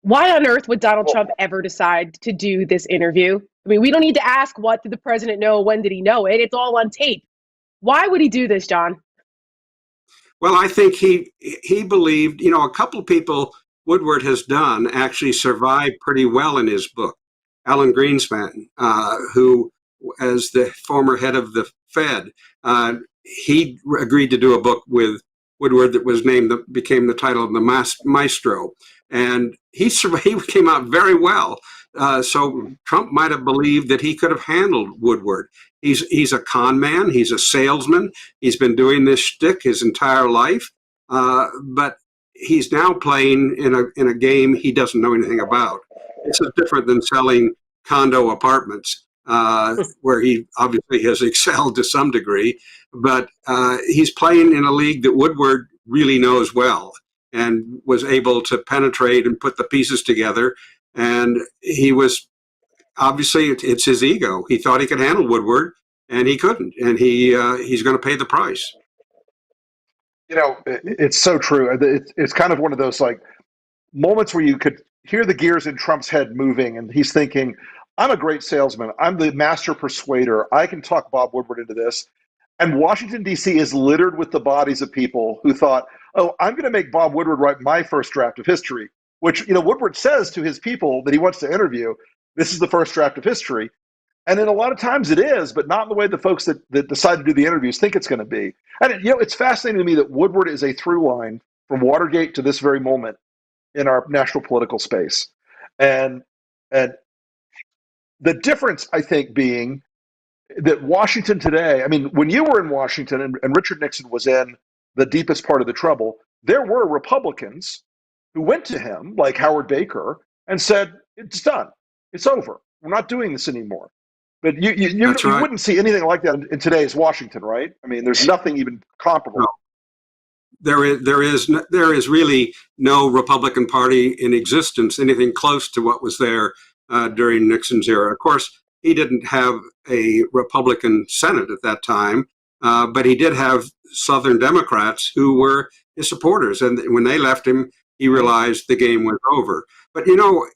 Why on earth would Donald Well, Trump ever decide to do this interview? I mean, we don't need to ask what did the president know, when did he know it? It's all on tape. Why would he do this, John? Well, I think he believed, a couple of people Woodward has done actually survived pretty well in his book. Alan Greenspan, who, as the former head of the Fed, he agreed to do a book with Woodward that became the title of the Maestro, and he came out very well. So Trump might have believed that he could have handled Woodward. He's a con man. He's a salesman. He's been doing this shtick his entire life, but he's now playing in a game he doesn't know anything about. This is different than selling condo apartments, where he obviously has excelled to some degree. But he's playing in a league that Woodward really knows well and was able to penetrate and put the pieces together. And he was obviously it's his ego. He thought he could handle Woodward, and he couldn't. And he's going to pay the price. It's so true. It's kind of one of those like moments where you could hear the gears in Trump's head moving, and he's thinking, I'm a great salesman. I'm the master persuader. I can talk Bob Woodward into this. And Washington, D.C. is littered with the bodies of people who thought, oh, I'm going to make Bob Woodward write my first draft of history, which, Woodward says to his people that he wants to interview, this is the first draft of history. And then a lot of times it is, but not in the way the folks that decide to do the interviews think it's going to be. And, it's fascinating to me that Woodward is a through line from Watergate to this very moment in our national political space. And the difference, I think, being that Washington today, I mean, when you were in Washington and Richard Nixon was in the deepest part of the trouble, there were Republicans who went to him, like Howard Baker, and said, it's done. It's over. We're not doing this anymore. But you Right. wouldn't see anything like that in today's Washington, right? I mean, there's nothing even comparable. No. There is really no Republican Party in existence, anything close to what was there during Nixon's era. Of course, he didn't have a Republican Senate at that time, but he did have Southern Democrats who were his supporters. And when they left him, he realized the game was over. But,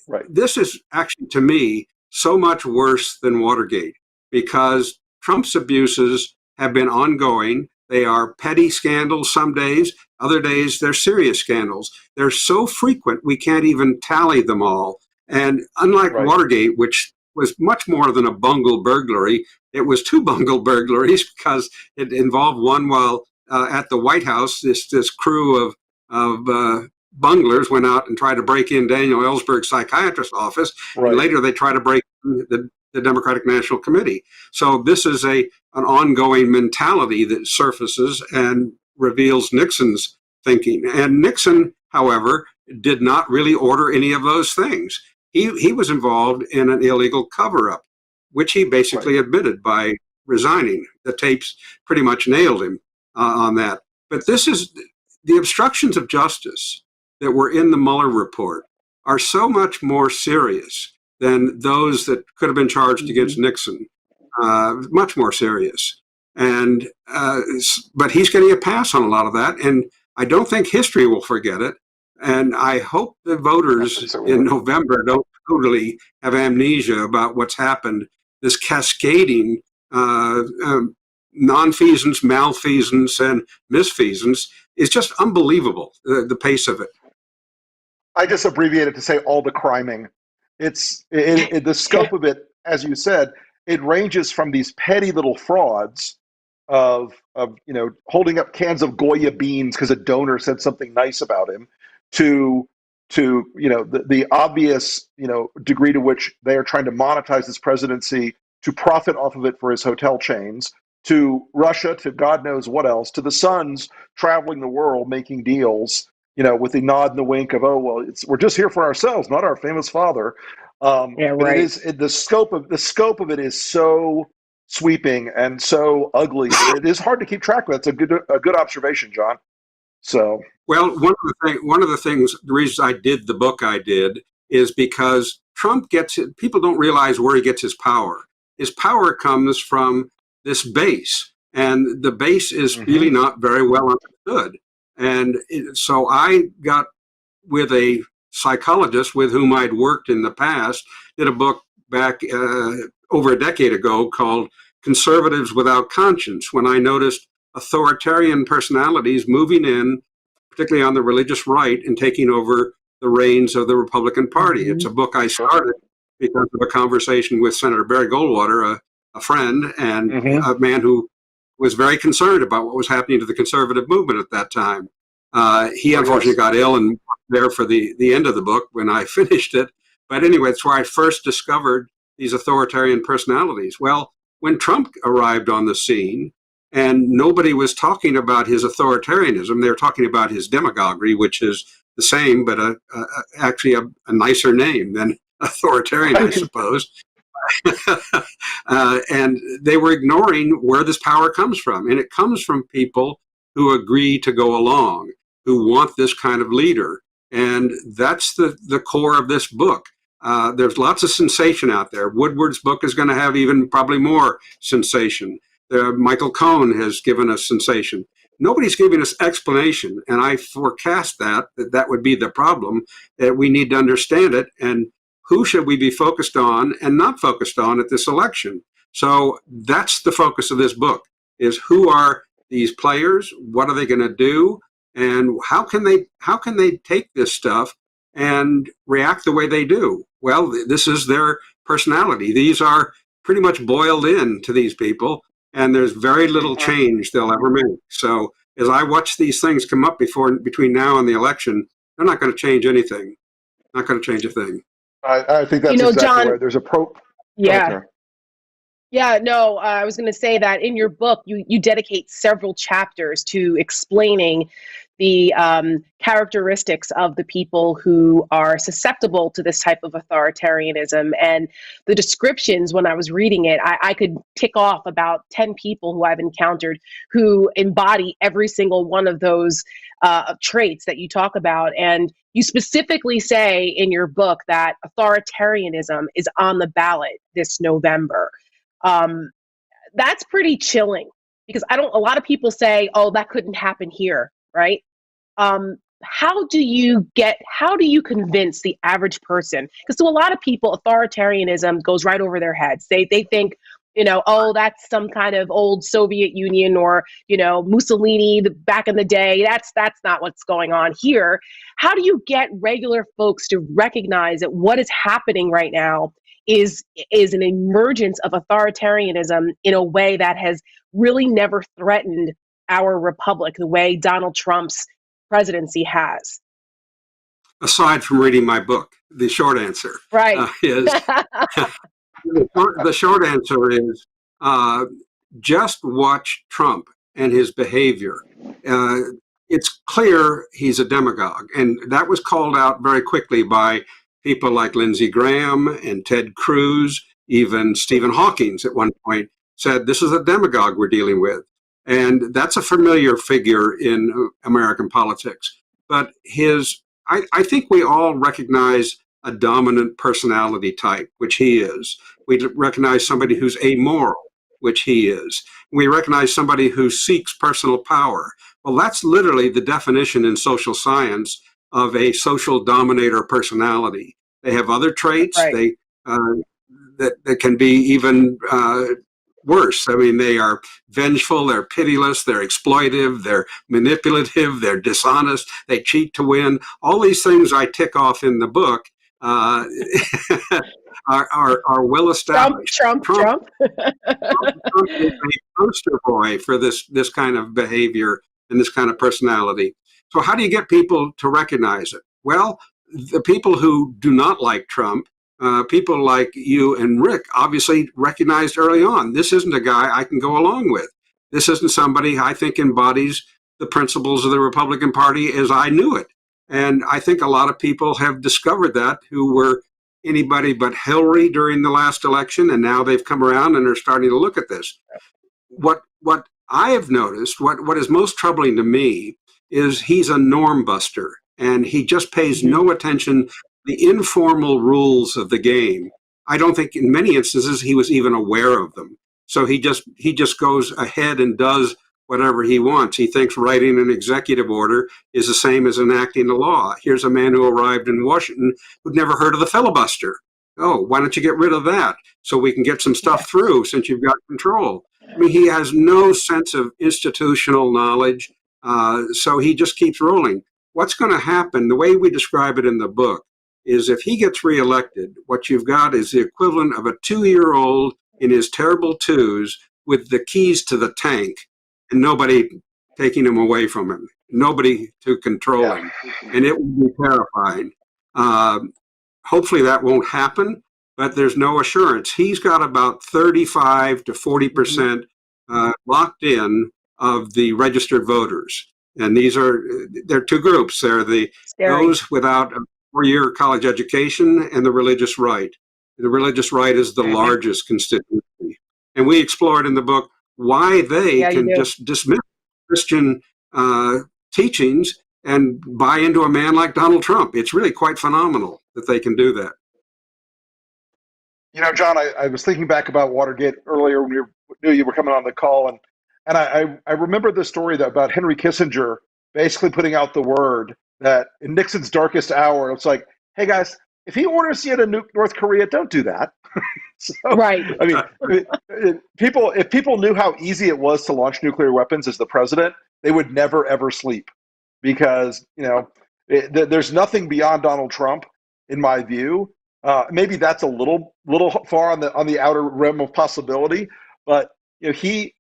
Right. this is actually, to me, so much worse than Watergate, because Trump's abuses have been ongoing. They are petty scandals some days. Other days, they're serious scandals. They're so frequent, we can't even tally them all. And unlike Right. Watergate, which was much more than a bungled burglary, it was two bungled burglaries because it involved one while at the White House, this crew of bunglers went out and tried to break in Daniel Ellsberg's psychiatrist's office. Right. And later they tried to break in the Democratic National Committee. So this is an ongoing mentality that surfaces and reveals Nixon's thinking. And Nixon, however, did not really order any of those things. He was involved in an illegal cover-up, which he basically admitted by resigning. The tapes pretty much nailed him on that. But this is the obstructions of justice that were in the Mueller report are so much more serious than those that could have been charged against Nixon. Much more serious. And but he's getting a pass on a lot of that, and I don't think history will forget it. And I hope the voters in November don't totally have amnesia about what's happened. This cascading nonfeasance, malfeasance, and misfeasance is just unbelievable, the pace of it. I just abbreviate it to say all the criming. It's the scope of it, as you said, it ranges from these petty little frauds of holding up cans of Goya beans because a donor said something nice about him, to the obvious degree to which they are trying to monetize this presidency to profit off of it for his hotel chains, to Russia, to God knows what else, to the sons traveling the world making deals, with the nod and the wink of, oh well, we're just here for ourselves, not our famous father. Yeah, but right. the scope of it is so sweeping and so ugly. It is hard to keep track of. It's a good observation, John. So well, one of the things, the reasons I did the book I did is because Trump people don't realize where he gets his power. His power comes from this base, and the base is really not very well understood. And so I got with a psychologist with whom I'd worked in the past did a book back over a decade ago called Conservatives Without Conscience, when I noticed authoritarian personalities moving in, particularly on the religious right, and taking over the reins of the Republican Party. Mm-hmm. It's a book I started because of a conversation with Senator Barry Goldwater, a friend and a man who was very concerned about what was happening to the conservative movement at that time. He unfortunately got ill and there for the end of the book when I finished it. But anyway, it's where I first discovered these authoritarian personalities. Well, when Trump arrived on the scene and nobody was talking about his authoritarianism, they were talking about his demagoguery, which is the same, but actually a nicer name than authoritarian, I suppose. And they were ignoring where this power comes from. And it comes from people who agree to go along, who want this kind of leader. And that's the core of this book. There's lots of sensation out there. Woodward's book is going to have even probably more sensation. Michael Cohen has given us sensation. Nobody's giving us explanation. And I forecast that would be the problem, that we need to understand it. And who should we be focused on and not focused on at this election? So that's the focus of this book, is who are these players? What are they going to do? And how can they take this stuff and react the way they do? Well, this is their personality. These are pretty much boiled in to these people, and there's very little change they'll ever make. So as I watch these things come up between now and the election, they're not going to change anything. Not going to change a thing. I think that's exactly John, right. There's a Yeah. Yeah, no, I was going to say that in your book, you dedicate several chapters to explaining the characteristics of the people who are susceptible to this type of authoritarianism. And the descriptions, when I was reading it, I could tick off about 10 people who I've encountered who embody every single one of those traits that you talk about. And you specifically say in your book that authoritarianism is on the ballot this November. That's pretty chilling, because a lot of people say, oh, that couldn't happen here, right? How do you convince the average person? Because to a lot of people, authoritarianism goes right over their heads. They think, oh, that's some kind of old Soviet Union or, Mussolini back in the day. That's not what's going on here. How do you get regular folks to recognize that what is happening right now is an emergence of authoritarianism in a way that has really never threatened our republic the way Donald Trump's presidency has? Aside from reading my book, the short answer is the short answer is just watch Trump and his behavior. It's clear he's a demagogue, and that was called out very quickly by people like Lindsey Graham and Ted Cruz. Even Stephen Hawking at one point said, this is a demagogue we're dealing with. And that's a familiar figure in American politics. But I think we all recognize a dominant personality type, which he is. We recognize somebody who's amoral, which he is. We recognize somebody who seeks personal power. Well, that's literally the definition in social science of a social dominator personality. They have other traits that can be even worse. I mean, they are vengeful, they're pitiless, they're exploitive, they're manipulative, they're dishonest, they cheat to win. All these things I tick off in the book are well established. Trump is a poster boy for this kind of behavior and this kind of personality. So how do you get people to recognize it? Well, the people who do not like Trump, people like you and Rick, obviously recognized early on, this isn't a guy I can go along with. This isn't somebody I think embodies the principles of the Republican Party as I knew it. And I think a lot of people have discovered that, who were anybody but Hillary during the last election, and now they've come around and are starting to look at this. What I have noticed, what is most troubling to me, is he's a norm buster, and he just pays no attention to the informal rules of the game. I don't think in many instances he was even aware of them. So he just goes ahead and does whatever he wants. He thinks writing an executive order is the same as enacting a law. Here's a man who arrived in Washington who'd never heard of the filibuster. Oh, why don't you get rid of that so we can get some stuff through since you've got control? I mean, he has no sense of institutional knowledge, so he just keeps rolling. What's going to happen, the way we describe it in the book, is if he gets reelected, what you've got is the equivalent of a 2-year-old in his terrible twos with the keys to the tank and nobody taking him away from him, nobody to control him. And it will be terrifying. Hopefully that won't happen, but there's no assurance. He's got about 35 to 40% locked in of the registered voters. And they're two groups. They're those without a 4-year college education and the religious right. The religious right is the largest constituency. And we explored in the book why they can just dismiss Christian teachings and buy into a man like Donald Trump. It's really quite phenomenal that they can do that. You know, John, I was thinking back about Watergate earlier when knew you were coming on the call, and I remember the story about Henry Kissinger basically putting out the word that in Nixon's darkest hour, it's like, hey guys, if he orders you to nuke North Korea, don't do that. So, right. I mean, if people knew how easy it was to launch nuclear weapons as the president, they would never ever sleep, because there's nothing beyond Donald Trump, in my view. Maybe that's a little far on the outer rim of possibility, but he,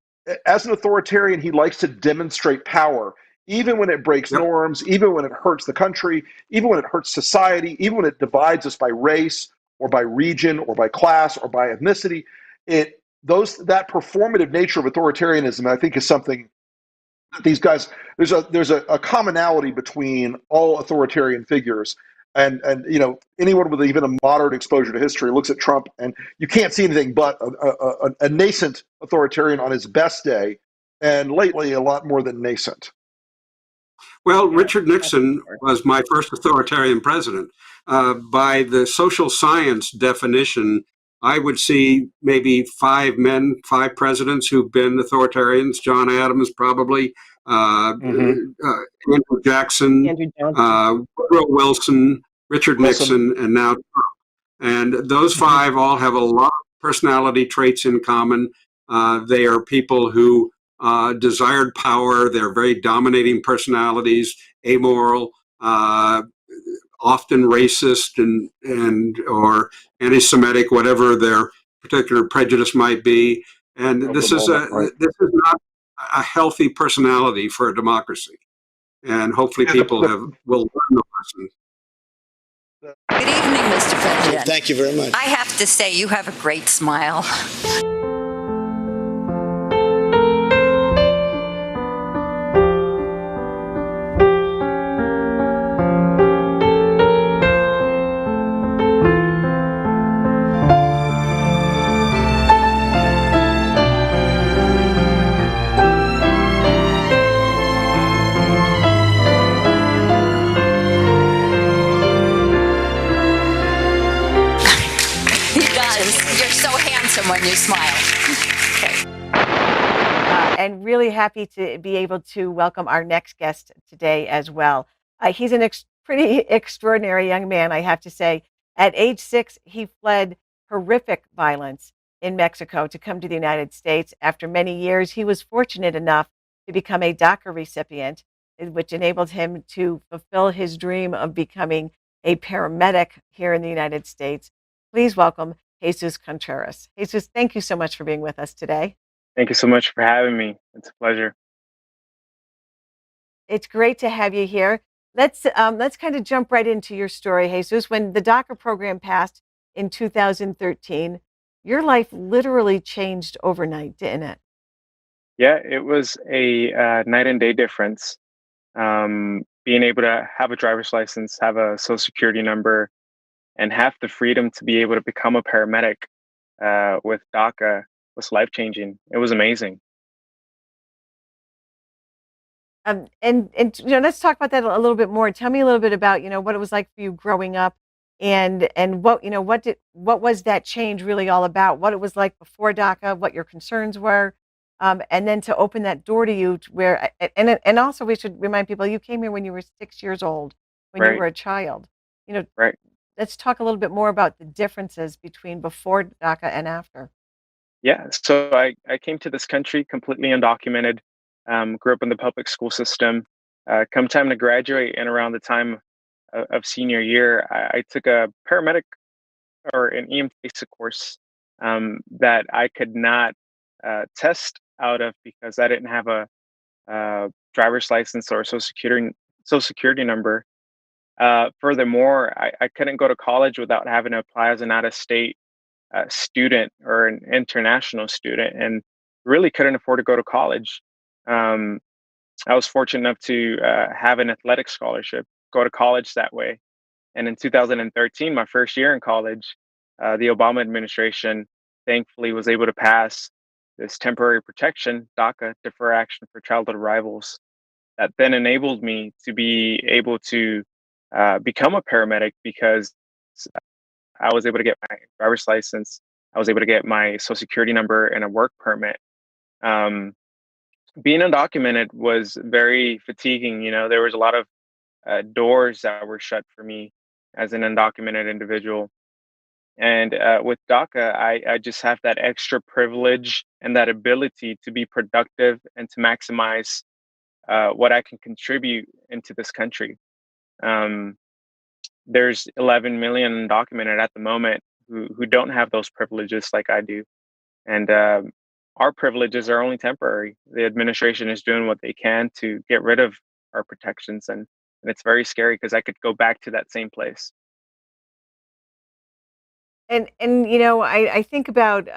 as an authoritarian, he likes to demonstrate power, even when it breaks norms, even when it hurts the country, even when it hurts society, even when it divides us by race or by region or by class or by ethnicity. That performative nature of authoritarianism, I think, is something that these guys, there's a commonality between all authoritarian figures. And anyone with even a moderate exposure to history looks at Trump, and you can't see anything but a nascent authoritarian on his best day, and lately a lot more than nascent. Well, Richard Nixon was my first authoritarian president. By the social science definition, I would see maybe 5 presidents who've been authoritarians. John Adams, probably, Andrew Jackson, Woodrow Wilson, Richard Nixon, and now Trump. And those 5 all have a lot of personality traits in common. They are people who desired power. They're very dominating personalities, amoral, often racist and or anti-Semitic, whatever their particular prejudice might be. And this is not a healthy personality for a democracy. And hopefully people will learn the lesson. Good evening, Mr. President. Thank you very much. I have to say, you have a great smile. When you smile. Okay. And really happy to be able to welcome our next guest today as well. He's an pretty extraordinary young man, I have to say. At age 6, he fled horrific violence in Mexico to come to the United States. After many years, he was fortunate enough to become a DACA recipient, which enabled him to fulfill his dream of becoming a paramedic here in the United States. Please welcome Jesus Contreras. Jesus, thank you so much for being with us today. Thank you so much for having me. It's a pleasure. It's great to have you here. Let's kind of jump right into your story, Jesus. When the DACA program passed in 2013, your life literally changed overnight, didn't it? Yeah, it was a night and day difference. Being able to have a driver's license, have a social security number, and have the freedom to be able to become a paramedic with DACA was life-changing. It was amazing. And let's talk about that a little bit more. Tell me a little bit about what it was like for you growing up, and what what was that change really all about? What it was like before DACA, what your concerns were, and then to open that door to you to where, and also we should remind people you came here when you were 6 years old, when you Right, were a child. You know, right. let's talk a little bit more about the differences between before DACA and after. Yeah, so I came to this country completely undocumented, grew up in the public school system. Come time to graduate and around the time of senior year, I took a paramedic or an EMT basic course that I could not test out of because I didn't have a driver's license or social security number. Furthermore, I couldn't go to college without having to apply as an out of state student or an international student, and really couldn't afford to go to college. Um, I was fortunate enough to have an athletic scholarship, go to college that way. And in 2013, my first year in college, the Obama administration thankfully was able to pass this temporary protection, DACA, Defer Action for Childhood Arrivals, that then enabled me to be able to become a paramedic because I was able to get my driver's license. I was able to get my social security number and a work permit. Um, Being undocumented was very fatiguing. You know, there was a lot of doors that were shut for me as an undocumented individual. And with DACA, I just have that extra privilege and that ability to be productive and to maximize what I can contribute into this country. Um, there's 11 million undocumented at the moment who don't have those privileges like I do. And our privileges are only temporary. The administration is doing what they can to get rid of our protections. And it's very scary because I could go back to that same place. And you know, I think about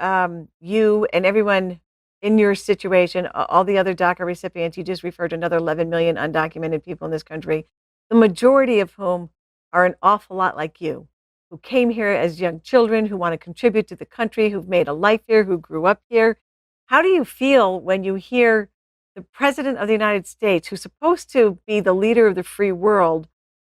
you and everyone in your situation, all the other DACA recipients. You just referred to another 11 million undocumented people in this country, the majority of whom are an awful lot like you, who came here as young children, who want to contribute to the country, who've made a life here, who grew up here. How do you feel when you hear the President of the United States, who's supposed to be the leader of the free world,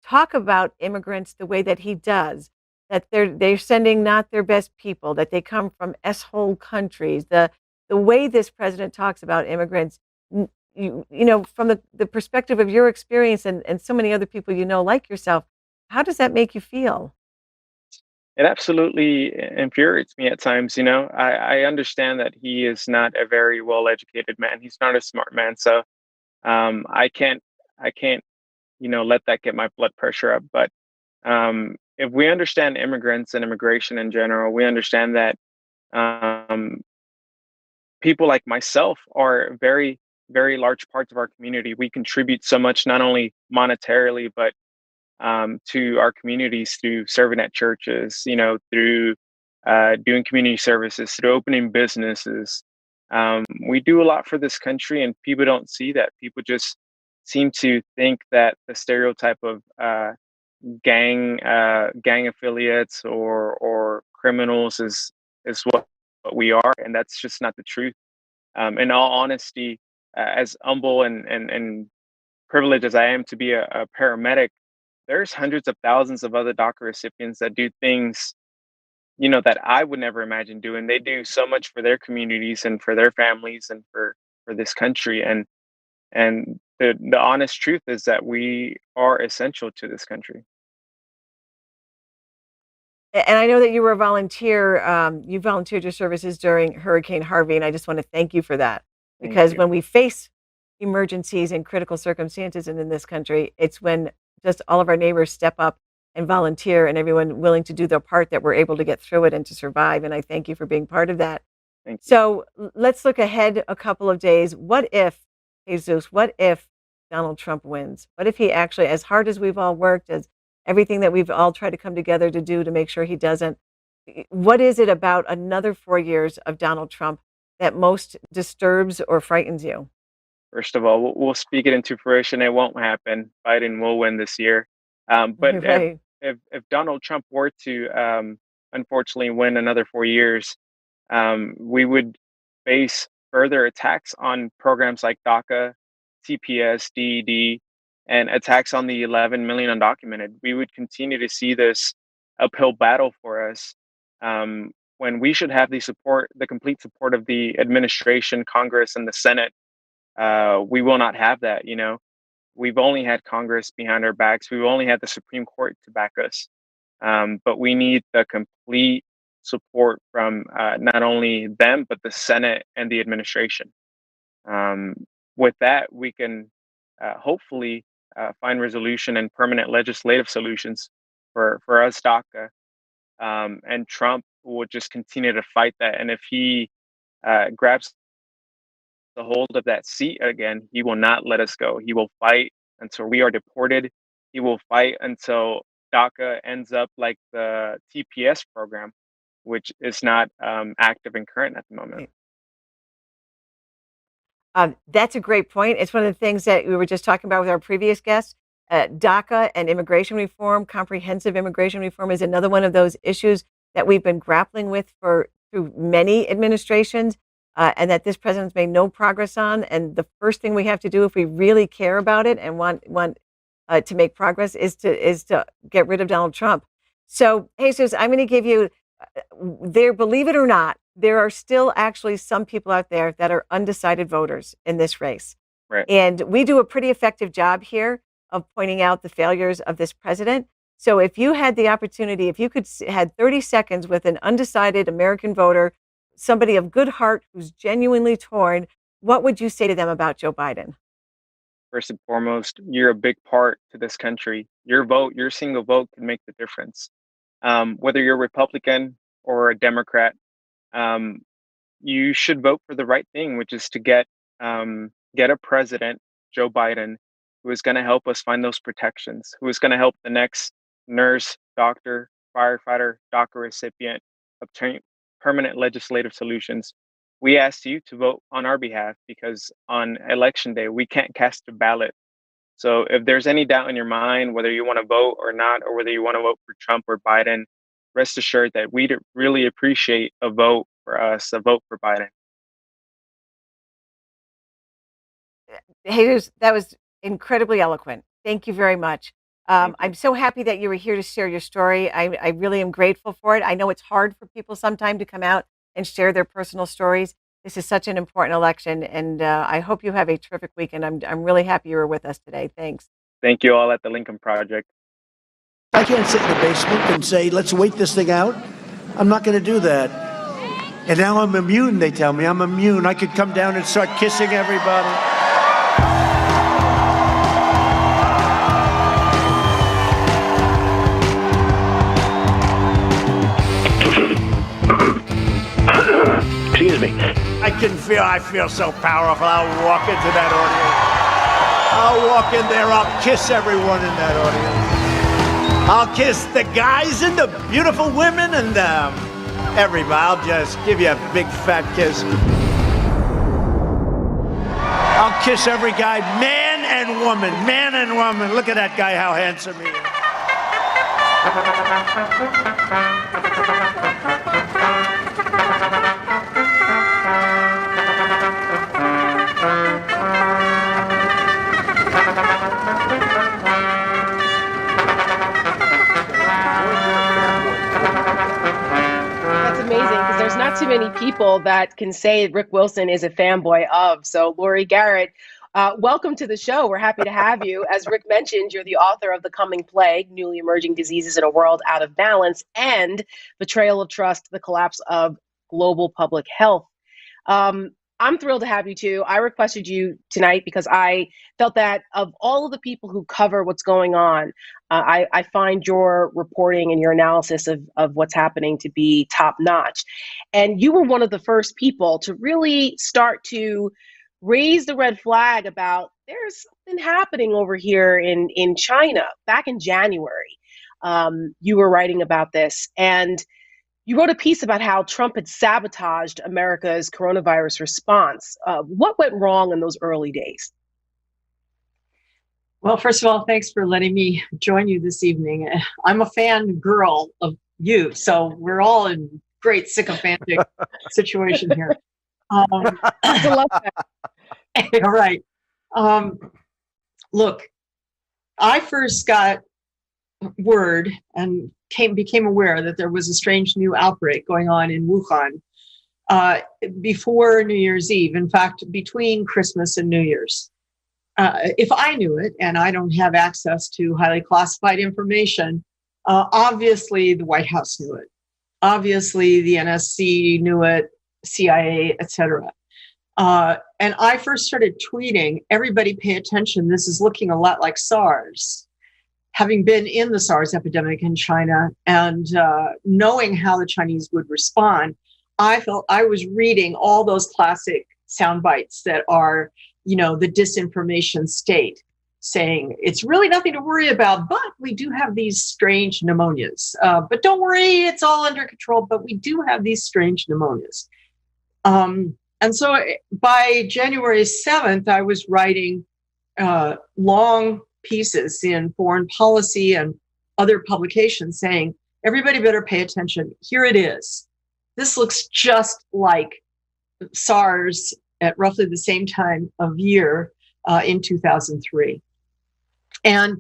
talk about immigrants the way that he does, that they're sending not their best people, that they come from s-hole countries, the way this president talks about immigrants, you know, from the perspective of your experience and so many other people you know like yourself, how does that make you feel? It absolutely infuriates me at times. You know, I understand that he is not a very well educated man. He's not a smart man. So I can't, you know, let that get my blood pressure up. But if we understand immigrants and immigration in general, we understand that um, people like myself are very, very large parts of our community. We contribute so much, not only monetarily, but to our communities through serving at churches, you know, through doing community services, through opening businesses. We do a lot for this country, and people don't see that. People just seem to think that the stereotype of gang affiliates or criminals is what we are, and that's just not the truth. In all honesty, as humble and privileged as I am to be a paramedic, there's hundreds of thousands of other DACA recipients that do things, you know, that I would never imagine doing. They do so much for their communities and for their families and for this country. And the honest truth is that we are essential to this country. And I know that you were a volunteer, you volunteered your services during Hurricane Harvey, and I just want to thank you for that. Thank Because you. when we face emergencies and critical circumstances in this country, it's when just all of our neighbors step up and volunteer and everyone willing to do their part that we're able to get through it and to survive. And I thank you for being part of that. Thank you. So let's look ahead a couple of days. What if, Jesus, what if Donald Trump wins? What if he actually, as hard as we've all worked, as everything that we've all tried to come together to do to make sure he doesn't, what is it about another 4 years of Donald Trump that most disturbs or frightens you? First of all, we'll speak it into fruition. It won't happen. Biden will win this year. But Right. if Donald Trump were to unfortunately win another 4 years, we would face further attacks on programs like DACA, TPS, DED, and attacks on the 11 million undocumented. We would continue to see this uphill battle for us, when we should have the complete support of the administration, Congress, and the Senate, we will not have that. We've only had Congress behind our backs. We've only had the Supreme Court to back us. But we need the complete support from not only them, but the Senate and the administration. With that, we can hopefully find resolution and permanent legislative solutions for us, DACA. And Trump will just continue to fight that. And if he grabs the hold of that seat again, he will not let us go. He will fight until we are deported. He will fight until DACA ends up like the TPS program, which is not active and current at the moment. That's a great point. It's one of the things that we were just talking about with our previous guest. DACA and immigration reform, comprehensive immigration reform, is another one of those issues that we've been grappling with through many administrations, and that this president's made no progress on. And the first thing we have to do if we really care about it and want to make progress is to get rid of Donald Trump. So, Jesus, I'm going to give you there. Believe it or not, there are still actually some people out there that are undecided voters in this race. Right. And we do a pretty effective job here of pointing out the failures of this president. So if you had the opportunity, if you had 30 seconds with an undecided American voter, somebody of good heart who's genuinely torn, what would you say to them about Joe Biden? First and foremost, you're a big part to this country. Your vote, your single vote can make the difference. Whether you're a Republican or a Democrat, you should vote for the right thing, which is to get a president, Joe Biden, who is going to help us find those protections, who is going to help the next nurse, doctor, firefighter, DACA recipient obtain permanent legislative solutions. We ask you to vote on our behalf because on election day, we can't cast a ballot. So if there's any doubt in your mind, whether you want to vote or not, or whether you want to vote for Trump or Biden, rest assured that we'd really appreciate a vote for us, a vote for Biden. Jesus, that was incredibly eloquent. Thank you very much. I'm so happy that you were here to share your story. I really am grateful for it. I know it's hard for people sometimes to come out and share their personal stories. This is such an important election, and I hope you have a terrific weekend. I'm really happy you were with us today. Thanks. Thank you all at the Lincoln Project. I can't sit in the basement and say, let's wait this thing out. I'm not going to do that. And now I'm immune, they tell me. I'm immune. I could come down and start kissing everybody. Excuse me. I feel so powerful. I'll walk into that audience. I'll walk in there. I'll kiss everyone in that audience. I'll kiss the guys and the beautiful women and everybody. I'll just give you a big fat kiss. I'll kiss every guy, man and woman, man and woman. Look at that guy, how handsome he is. Not too many people that can say Rick Wilson is a fanboy of. So, Lori Garrett, welcome to the show. We're happy to have you. As Rick mentioned, you're the author of The Coming Plague, Newly Emerging Diseases in a World Out of Balance, and Betrayal of Trust, The Collapse of Global Public Health. I'm thrilled to have you too. I requested you tonight because I felt that of all of the people who cover what's going on, I find your reporting and your analysis of what's happening to be top notch. And you were one of the first people to really start to raise the red flag about there's something happening over here in China. Back in January, you were writing about this, and you wrote a piece about how Trump had sabotaged America's coronavirus response. What went wrong in those early days? Well, first of all, thanks for letting me join you this evening. I'm a fan girl of you, so we're all in great sycophantic situation here. I love that. All right. Look, I first got word, and became aware that there was a strange new outbreak going on in Wuhan before New Year's Eve. In fact, between Christmas and New Year's. If I knew it, and I don't have access to highly classified information, obviously the White House knew it. Obviously the NSC knew it, CIA, etc. And I first started tweeting, everybody pay attention, this is looking a lot like SARS. Having been in the SARS epidemic in China and knowing how the Chinese would respond, I felt I was reading all those classic sound bites that are, the disinformation state, saying it's really nothing to worry about, but we do have these strange pneumonias. But don't worry, it's all under control, but we do have these strange pneumonias. And so by January 7th, I was writing long pieces in Foreign Policy and other publications saying, everybody better pay attention. Here it is. This looks just like SARS at roughly the same time of year in 2003. And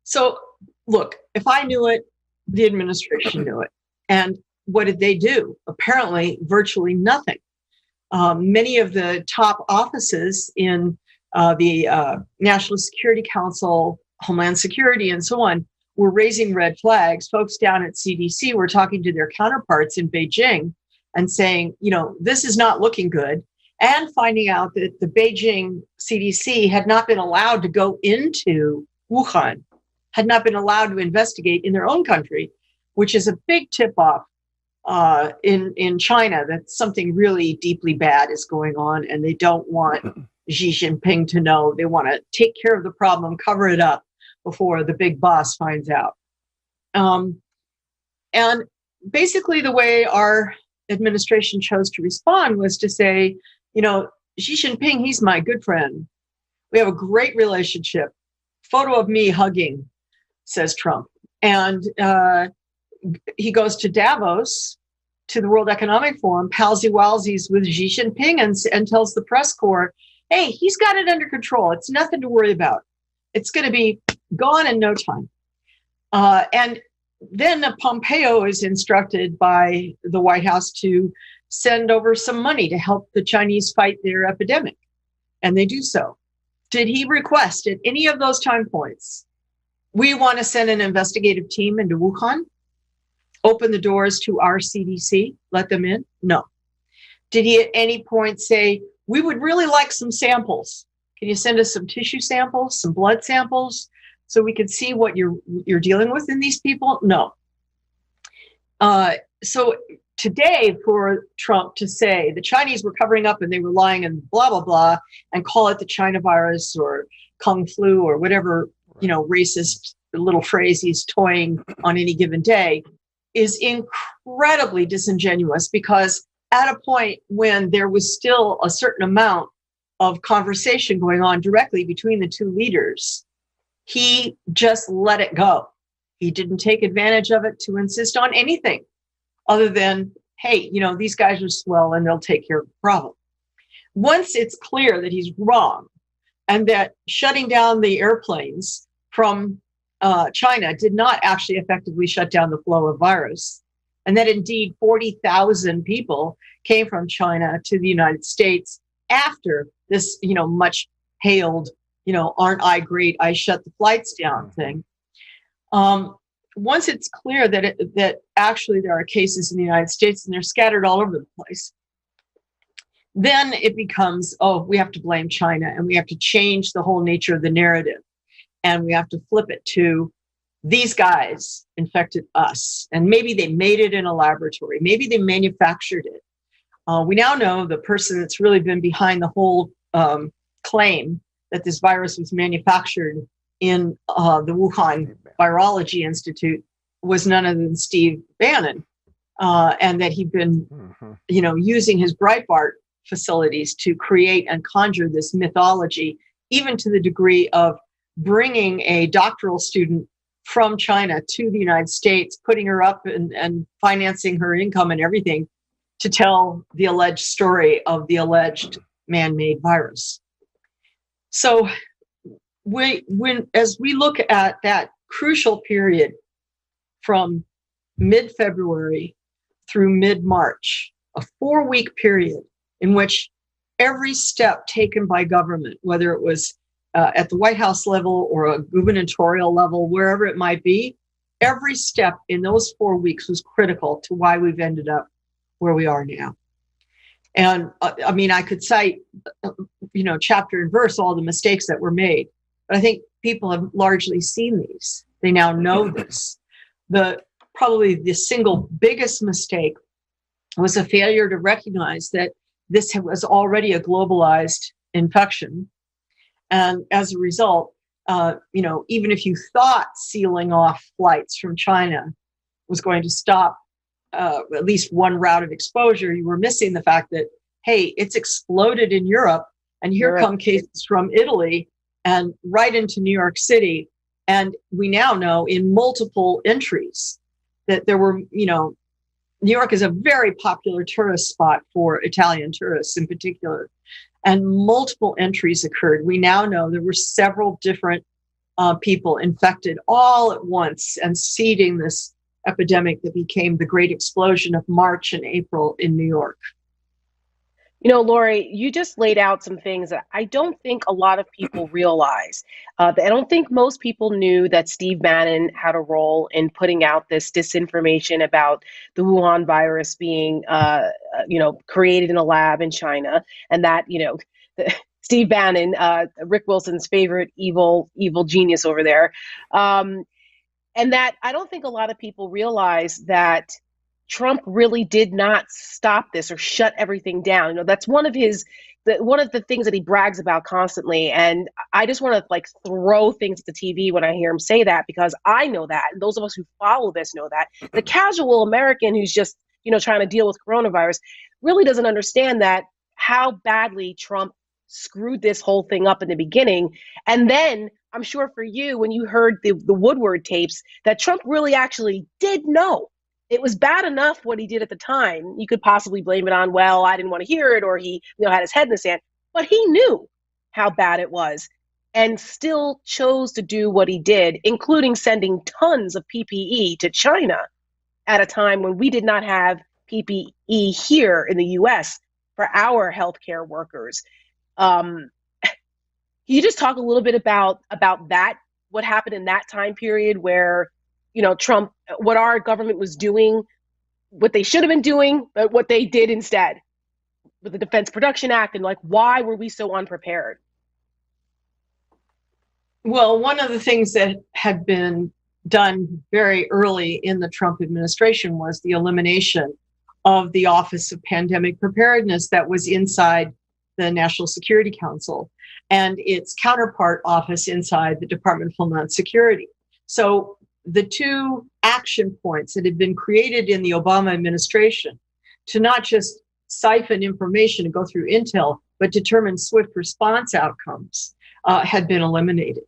so, look, if I knew it, the administration knew it. And what did they do? Apparently, virtually nothing. Many of the top offices in the National Security Council, Homeland Security, and so on, were raising red flags. Folks down at CDC were talking to their counterparts in Beijing and saying, this is not looking good, and finding out that the Beijing CDC had not been allowed to go into Wuhan, had not been allowed to investigate in their own country, which is a big tip-off in China that something really deeply bad is going on, and they don't want Xi Jinping to know. They want to take care of the problem, cover it up before the big boss finds out. And basically the way our administration chose to respond was to say, Xi Jinping, he's my good friend. We have a great relationship. Photo of me hugging, says Trump. And he goes to Davos, to the World Economic Forum, palsy-walsies with Xi Jinping and tells the press corps, hey, he's got it under control. It's nothing to worry about. It's going to be gone in no time. And then Pompeo is instructed by the White House to send over some money to help the Chinese fight their epidemic. And they do so. Did he request at any of those time points, we want to send an investigative team into Wuhan? Open the doors to our CDC, let them in? No. Did he at any point say, we would really like some samples? Can you send us some tissue samples, some blood samples, so we can see what you're dealing with in these people? No. So today, for Trump to say the Chinese were covering up and they were lying and blah, blah, blah, and call it the China virus or Kung flu or whatever, racist little phrase he's toying on any given day, is incredibly disingenuous, because at a point when there was still a certain amount of conversation going on directly between the two leaders, he just let it go. He didn't take advantage of it to insist on anything other than, hey, these guys are swell and they'll take care of the problem. Once it's clear that he's wrong and that shutting down the airplanes from China did not actually effectively shut down the flow of virus, and that indeed 40,000 people came from China to the United States after this, much hailed, aren't I great, I shut the flights down thing. Once it's clear that actually there are cases in the United States and they're scattered all over the place, then it becomes, we have to blame China, and we have to change the whole nature of the narrative. And we have to flip it to, these guys infected us. And maybe they made it in a laboratory. Maybe they manufactured it. We now know the person that's really been behind the whole claim that this virus was manufactured in the Wuhan Virology Institute was none other than Steve Bannon, and that he'd been, using his Breitbart facilities to create and conjure this mythology, even to the degree of bringing a doctoral student from China to the United States, putting her up and financing her income and everything to tell the alleged story of the alleged man-made virus. So as we look at that crucial period from mid-February through mid-March, a 4-week period in which every step taken by government, whether it was at the White House level or a gubernatorial level, wherever it might be, every step in those 4 weeks was critical to why we've ended up where we are now. And I mean, I could cite, chapter and verse, all the mistakes that were made, but I think people have largely seen these. They now know this. Probably the single biggest mistake was a failure to recognize that this was already a globalized infection. And as a result, even if you thought sealing off flights from China was going to stop at least one route of exposure, you were missing the fact that, hey, it's exploded in Europe, and here come cases from Italy and right into New York City. And we now know in multiple entries that there were, New York is a very popular tourist spot for Italian tourists in particular, and multiple entries occurred. We now know there were several different people infected all at once and seeding this epidemic that became the great explosion of March and April in New York. Lori, you just laid out some things that I don't think a lot of people realize. I don't think most people knew that Steve Bannon had a role in putting out this disinformation about the Wuhan virus being, created in a lab in China, and that, Steve Bannon, Rick Wilson's favorite evil genius over there, and that I don't think a lot of people realize that Trump really did not stop this or shut everything down. That's one of the things that he brags about constantly. And I just want to throw things at the TV when I hear him say that, because I know that, and those of us who follow this know that. The casual American who's just, trying to deal with coronavirus really doesn't understand that how badly Trump screwed this whole thing up in the beginning. And then I'm sure for you, when you heard the Woodward tapes, that Trump really actually did know. It was bad enough what he did at the time. You could possibly blame it on, well, I didn't want to hear it, or he had his head in the sand. But he knew how bad it was and still chose to do what he did, including sending tons of PPE to China at a time when we did not have PPE here in the U.S. for our healthcare workers. Can you just talk a little bit about that, what happened in that time period where Trump, what our government was doing, what they should have been doing, but what they did instead with the Defense Production Act, and why were we so unprepared? Well, one of the things that had been done very early in the Trump administration was the elimination of the Office of Pandemic Preparedness that was inside the National Security Council and its counterpart office inside the Department of Homeland Security. So the two action points that had been created in the Obama administration to not just siphon information and go through intel, but determine swift response outcomes had been eliminated.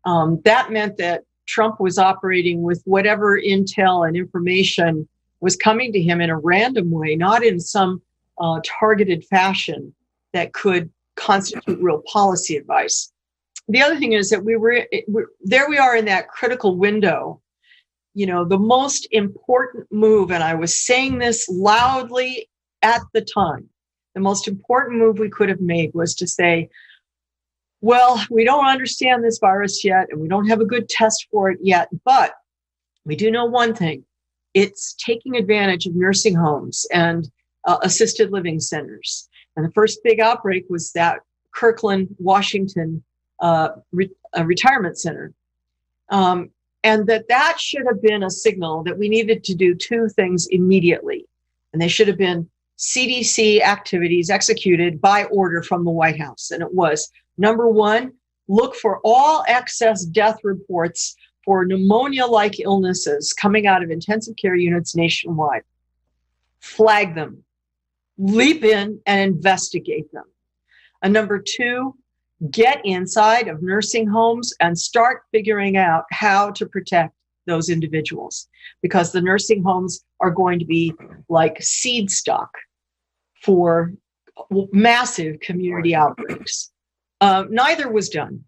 That meant that Trump was operating with whatever intel and information was coming to him in a random way, not in some targeted fashion that could constitute real policy advice. The other thing is that we are in that critical window. The most important move, and I was saying this loudly at the time, the most important move we could have made was to say, well, we don't understand this virus yet, and we don't have a good test for it yet, but we do know one thing. It's taking advantage of nursing homes and assisted living centers. And the first big outbreak was that Kirkland, Washington retirement center. And that should have been a signal that we needed to do two things immediately. And they should have been CDC activities executed by order from the White House. And it was, number one, look for all excess death reports for pneumonia-like illnesses coming out of intensive care units nationwide. Flag them, leap in and investigate them. And number two, get inside of nursing homes and start figuring out how to protect those individuals, because the nursing homes are going to be like seed stock for massive community outbreaks. Neither was done.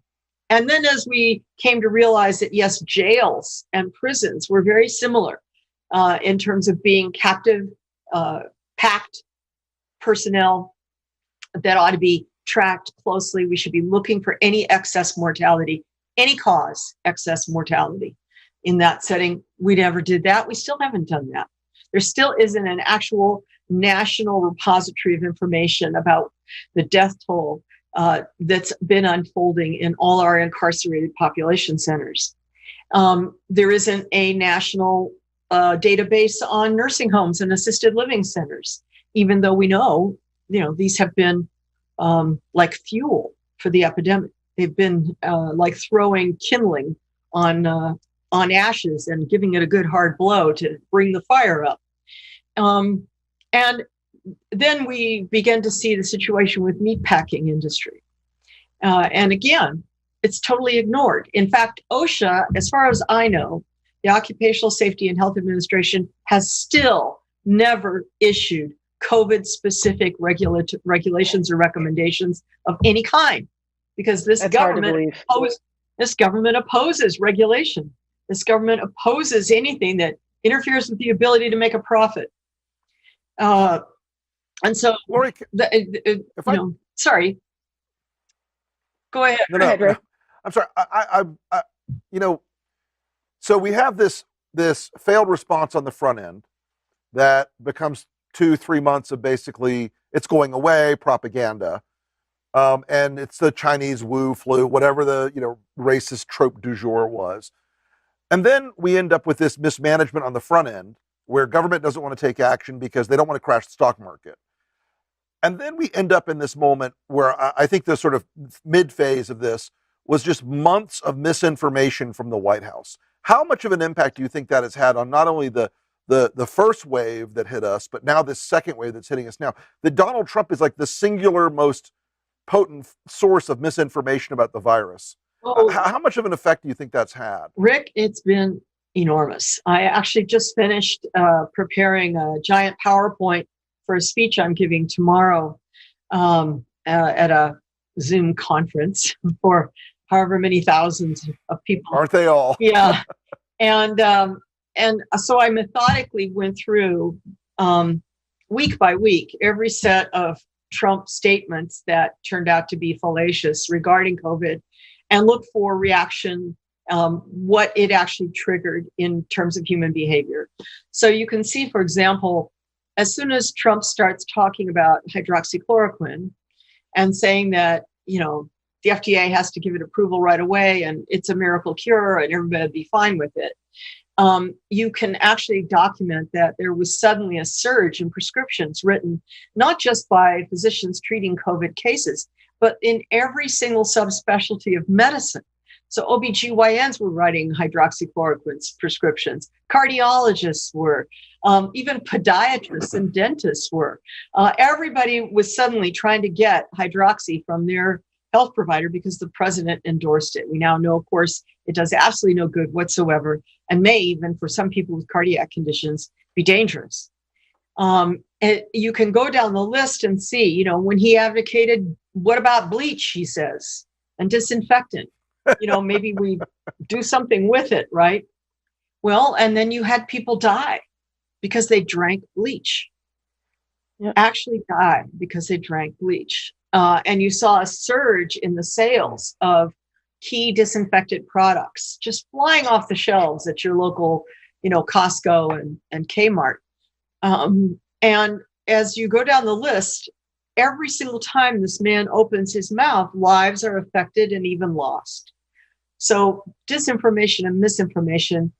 And then as we came to realize that, yes, jails and prisons were very similar. in terms of being captive, packed personnel that ought to be tracked closely. We should be looking for any excess mortality, any cause excess mortality in that setting. We never did that. We still haven't done that. There still isn't an actual national repository of information about the death toll that's been unfolding in all our incarcerated population centers. There isn't a national database on nursing homes and assisted living centers, even though we know, these have been like fuel for the epidemic. They've been like throwing kindling on ashes and giving it a good hard blow to bring the fire up. And then we began to see the situation with meatpacking industry. And again, it's totally ignored. In fact, OSHA, as far as I know, the Occupational Safety and Health Administration has still never issued COVID-specific regulations or recommendations of any kind, because this government opposes regulation. This government opposes anything that interferes with the ability to make a profit. And so, Lori, sorry. Go ahead. No, I'm sorry. So we have this failed response on the front end that becomes 2-3 months of basically it's going away propaganda, and it's the Chinese Wu flu, whatever the racist trope du jour was, and then we end up with this mismanagement on the front end where government doesn't want to take action because they don't want to crash the stock market. And then we end up in this moment where I think the sort of mid phase of this was just months of misinformation from the White House. How much of an impact do you think that has had on not only the first wave that hit us, but now this second wave that's hitting us now? That Donald Trump is like the singular most potent source of misinformation about the virus. How much of an effect do you think that's had? Rick, it's been enormous. I actually just finished preparing a giant PowerPoint for a speech I'm giving tomorrow at a Zoom conference for however many thousands of people. Aren't they all? Yeah. And so I methodically went through week by week every set of Trump statements that turned out to be fallacious regarding COVID and looked for reaction, what it actually triggered in terms of human behavior. So you can see, for example, as soon as Trump starts talking about hydroxychloroquine and saying that, the FDA has to give it approval right away and it's a miracle cure and everybody will be fine with it, you can actually document that there was suddenly a surge in prescriptions written, not just by physicians treating COVID cases, but in every single subspecialty of medicine. So OBGYNs were writing hydroxychloroquine prescriptions. Cardiologists were, even podiatrists and dentists were. Everybody was suddenly trying to get hydroxy from their health provider because the president endorsed it. We now know, of course, it does absolutely no good whatsoever and may even, for some people with cardiac conditions, be dangerous. And you can go down the list and see, when he advocated, what about bleach, he says, and disinfectant? Maybe we do something with it, right? Well, and then you had people die because they drank bleach. Yeah. Actually die because they drank bleach. And you saw a surge in the sales of key disinfectant products just flying off the shelves at your local, Costco and Kmart. And as you go down the list, every single time this man opens his mouth, lives are affected and even lost. So disinformation and misinformation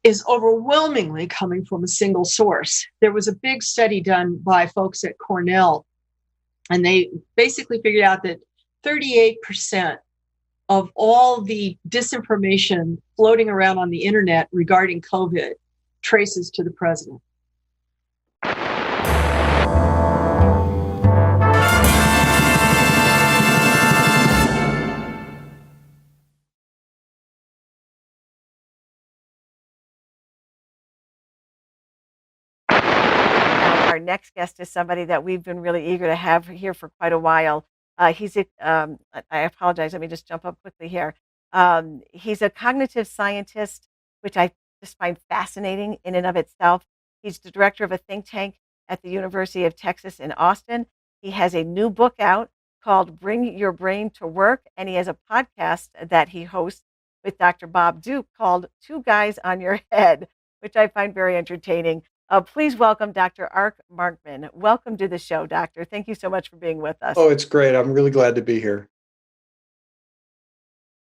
is overwhelmingly coming from a single source. There was a big study done by folks at Cornell, and they basically figured out that 38% of all the disinformation floating around on the internet regarding COVID traces to the president. Our next guest is somebody that we've been really eager to have here for quite a while. I apologize, let me just jump up quickly here. He's a cognitive scientist, which I just find fascinating in and of itself. He's the director of a think tank at the University of Texas in Austin. He has a new book out called Bring Your Brain to Work, and he has a podcast that he hosts with Dr. Bob Duke called Two Guys on Your Head, which I find very entertaining. Please welcome Dr. Ark Markman. Welcome to the show, Doctor. Thank you so much for being with us. Oh, it's great. I'm really glad to be here.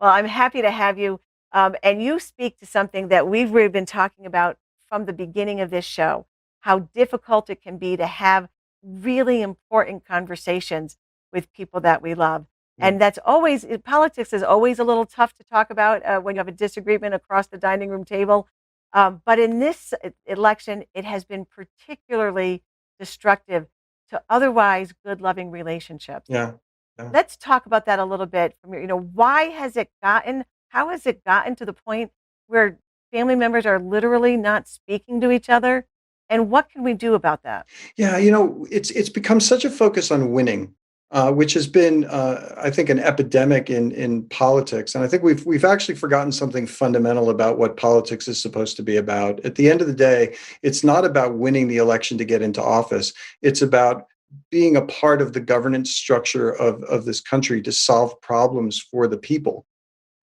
Well, I'm happy to have you. And you speak to something that we've really been talking about from the beginning of this show, how difficult it can be to have really important conversations with people that we love. And that's always, politics is always a little tough to talk about when you have a disagreement across the dining room table. But in this election, it has been particularly destructive to otherwise good, loving relationships. Yeah. Let's talk about that a little bit. Why has it gotten, how has it gotten to the point where family members are literally not speaking to each other? And what can we do about that? Yeah, it's become such a focus on winning, which has been, I think, an epidemic in politics. And I think we've actually forgotten something fundamental about what politics is supposed to be about. At the end of the day, it's not about winning the election to get into office. It's about being a part of the governance structure of this country to solve problems for the people.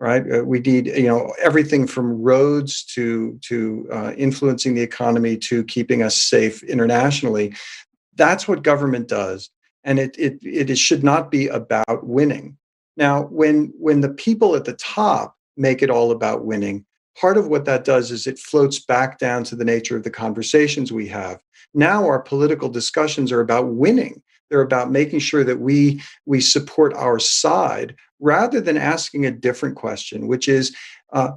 Right. We need, everything from roads to influencing the economy to keeping us safe internationally. That's what government does. And it should not be about winning. Now, when the people at the top make it all about winning, part of what that does is it floats back down to the nature of the conversations we have. Now our political discussions are about winning. They're about making sure that we support our side rather than asking a different question, which is,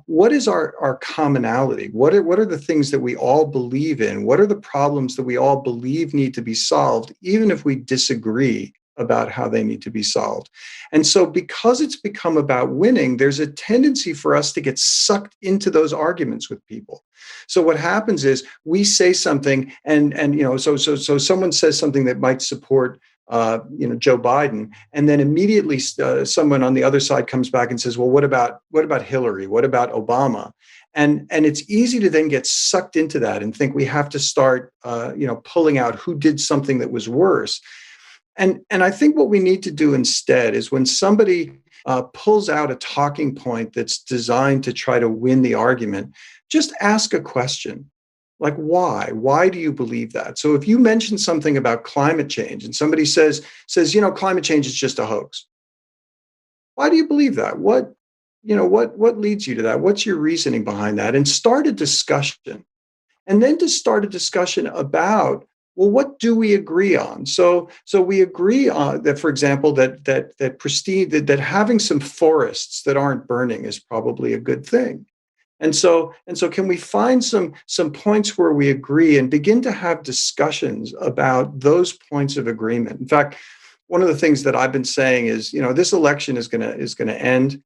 what is our commonality? What are the things that we all believe in? What are the problems that we all believe need to be solved, even if we disagree about how they need to be solved? And so because it's become about winning, there's a tendency for us to get sucked into those arguments with people. So what happens is we say something and so someone says something that might support Joe Biden, and then immediately someone on the other side comes back and says, well, what about Hillary? What about Obama? And it's easy to then get sucked into that and think we have to start pulling out who did something that was worse. And I think what we need to do instead is when somebody pulls out a talking point that's designed to try to win the argument, just ask a question. Like, why? Why do you believe that? So if you mention something about climate change and somebody says, climate change is just a hoax. Why do you believe that? What leads you to that? What's your reasoning behind that? And start a discussion. And then to start a discussion about, well, what do we agree on? So we agree on that, for example, that having some forests that aren't burning is probably a good thing. And so can we find some points where we agree and begin to have discussions about those points of agreement? In fact, one of the things that I've been saying is, this election is going to end,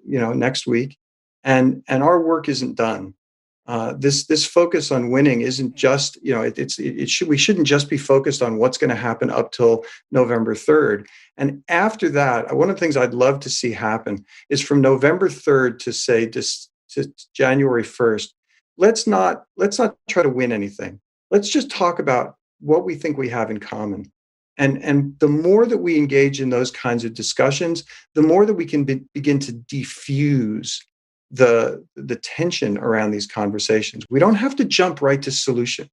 next week, and our work isn't done. This focus on winning isn't just, we shouldn't just be focused on what's going to happen up till November 3rd. And after that, one of the things I'd love to see happen is from November 3rd to January 1st, let's not try to win anything. Let's just talk about what we think we have in common. And the more that we engage in those kinds of discussions, the more that we can begin to diffuse the tension around these conversations. We don't have to jump right to solutions.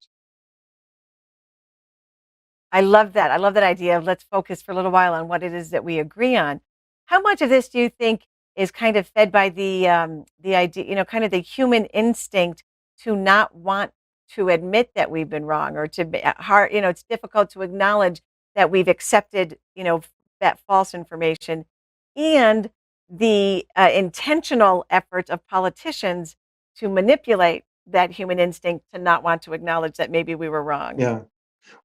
I love that. I love that idea of let's focus for a little while on what it is that we agree on. How much of this do you think is kind of fed by the idea, kind of the human instinct to not want to admit that we've been wrong, or to be hard, it's difficult to acknowledge that we've accepted, that false information, and the intentional efforts of politicians to manipulate that human instinct to not want to acknowledge that maybe we were wrong. Yeah.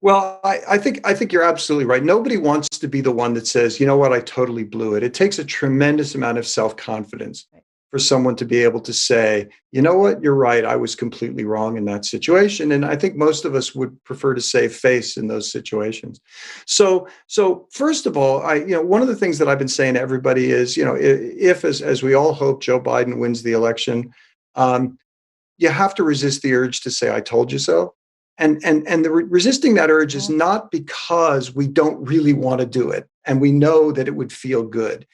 Well, I think you're absolutely right. Nobody wants to be the one that says, you know what, I totally blew it. It takes a tremendous amount of self-confidence for someone to be able to say, you know what, you're right, I was completely wrong in that situation. And I think most of us would prefer to save face in those situations. So first of all, one of the things that I've been saying to everybody is, if as we all hope Joe Biden wins the election, you have to resist the urge to say, I told you so. And resisting that urge is not because we don't really want to do it and we know that it would feel good,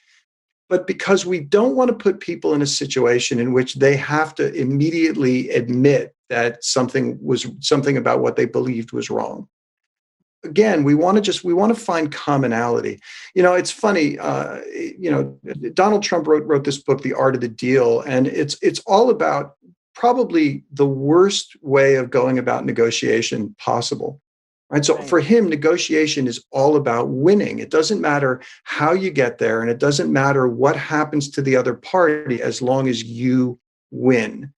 but because we don't want to put people in a situation in which they have to immediately admit that something about what they believed was wrong. Again, we want to find commonality. It's funny. Donald Trump wrote this book, The Art of the Deal, and it's all about probably the worst way of going about negotiation possible. Right. So for him, negotiation is all about winning. It doesn't matter how you get there, and it doesn't matter what happens to the other party as long as you win.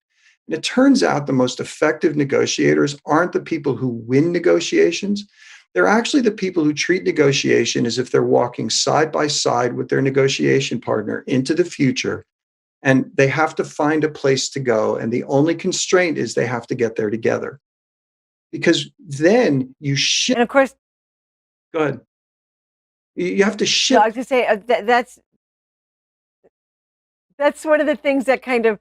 And it turns out the most effective negotiators aren't the people who win negotiations. They're actually the people who treat negotiation as if they're walking side by side with their negotiation partner into the future. And they have to find a place to go. And the only constraint is they have to get there together. Because then you shift. And of course, go ahead. You have to shift. No, I was going to say that's one of the things that kind of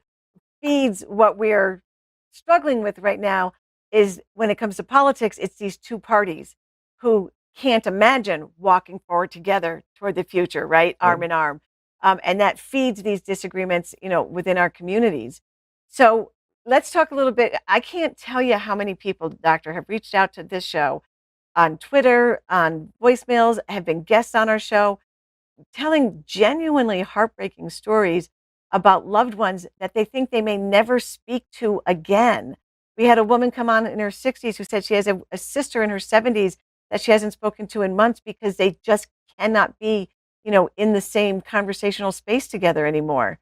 feeds what we're struggling with right now is when it comes to politics, it's these two parties who can't imagine walking forward together toward the future, right? Arm in arm. And that feeds these disagreements, within our communities. So let's talk a little bit. I can't tell you how many people, Doctor, have reached out to this show on Twitter, on voicemails, have been guests on our show, telling genuinely heartbreaking stories about loved ones that they think they may never speak to again. We had a woman come on in her 60s who said she has a sister in her 70s that she hasn't spoken to in months because they just cannot be, in the same conversational space together anymore.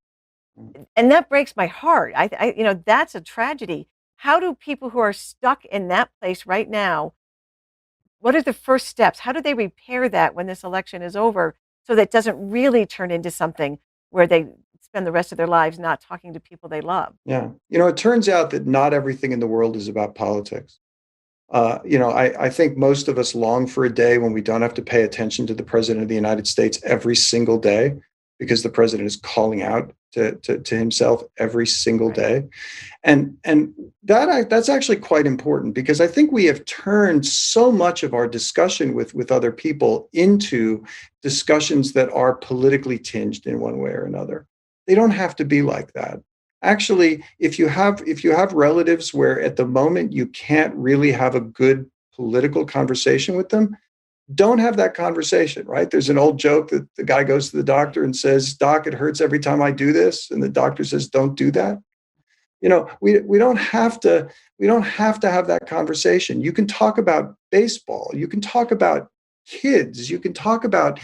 And that breaks my heart. That's a tragedy. How do people who are stuck in that place right now, what are the first steps? How do they repair that when this election is over so that it doesn't really turn into something where they spend the rest of their lives not talking to people they love? Yeah. It turns out that not everything in the world is about politics. I think most of us long for a day when we don't have to pay attention to the president of the United States every single day because the president is calling out to himself every single day. And that's actually quite important because I think we have turned so much of our discussion with other people into discussions that are politically tinged in one way or another. They don't have to be like that. Actually, if you have relatives where at the moment you can't really have a good political conversation with them, don't have that conversation, right? There's an old joke that the guy goes to the doctor and says, "Doc, it hurts every time I do this." And the doctor says, "Don't do that." We don't have to have that conversation. You can talk about baseball, you can talk about kids, you can talk about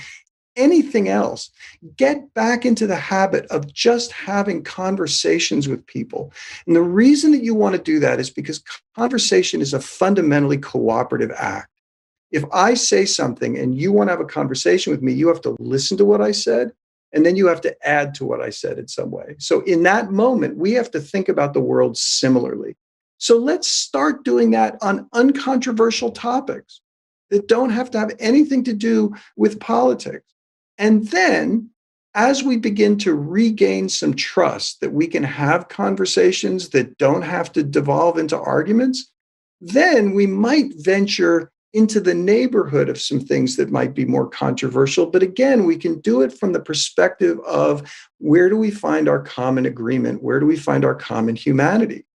anything else. Get back into the habit of just having conversations with people. And the reason that you want to do that is because conversation is a fundamentally cooperative act. If I say something and you want to have a conversation with me, you have to listen to what I said, and then you have to add to what I said in some way. So in that moment, we have to think about the world similarly. So let's start doing that on uncontroversial topics that don't have to have anything to do with politics. And then as we begin to regain some trust that we can have conversations that don't have to devolve into arguments, then we might venture into the neighborhood of some things that might be more controversial. But again, we can do it from the perspective of where do we find our common agreement? Where do we find our common humanity?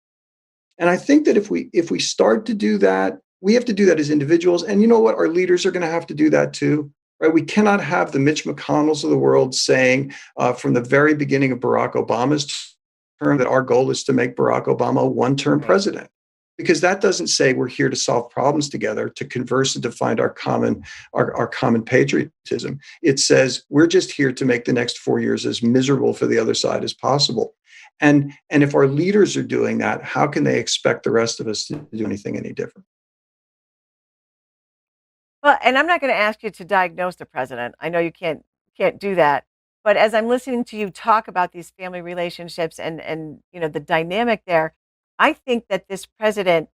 And I think that if we start to do that, we have to do that as individuals. And you know what? Our leaders are going to have to do that too. Right? We cannot have the Mitch McConnells of the world saying from the very beginning of Barack Obama's term that our goal is to make Barack Obama a one-term president, because that doesn't say we're here to solve problems together, to converse and to find our common patriotism. It says we're just here to make the next 4 years as miserable for the other side as possible. And if our leaders are doing that, how can they expect the rest of us to do anything any different? Well, and I'm not going to ask you to diagnose the president. I know you can't do that. But as I'm listening to you talk about these family relationships and the dynamic there, I think that this president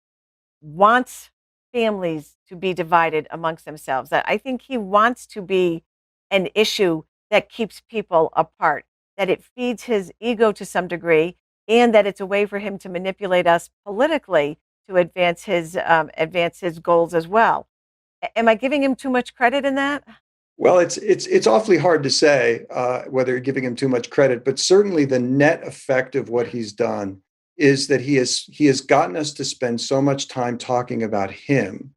wants families to be divided amongst themselves. That I think he wants to be an issue that keeps people apart, that it feeds his ego to some degree. and that it's a way for him to manipulate us politically to advance his goals as well. Am I giving him too much credit in that? Well, it's awfully hard to say whether you're giving him too much credit, but certainly the net effect of what he's done is that he has gotten us to spend so much time talking about him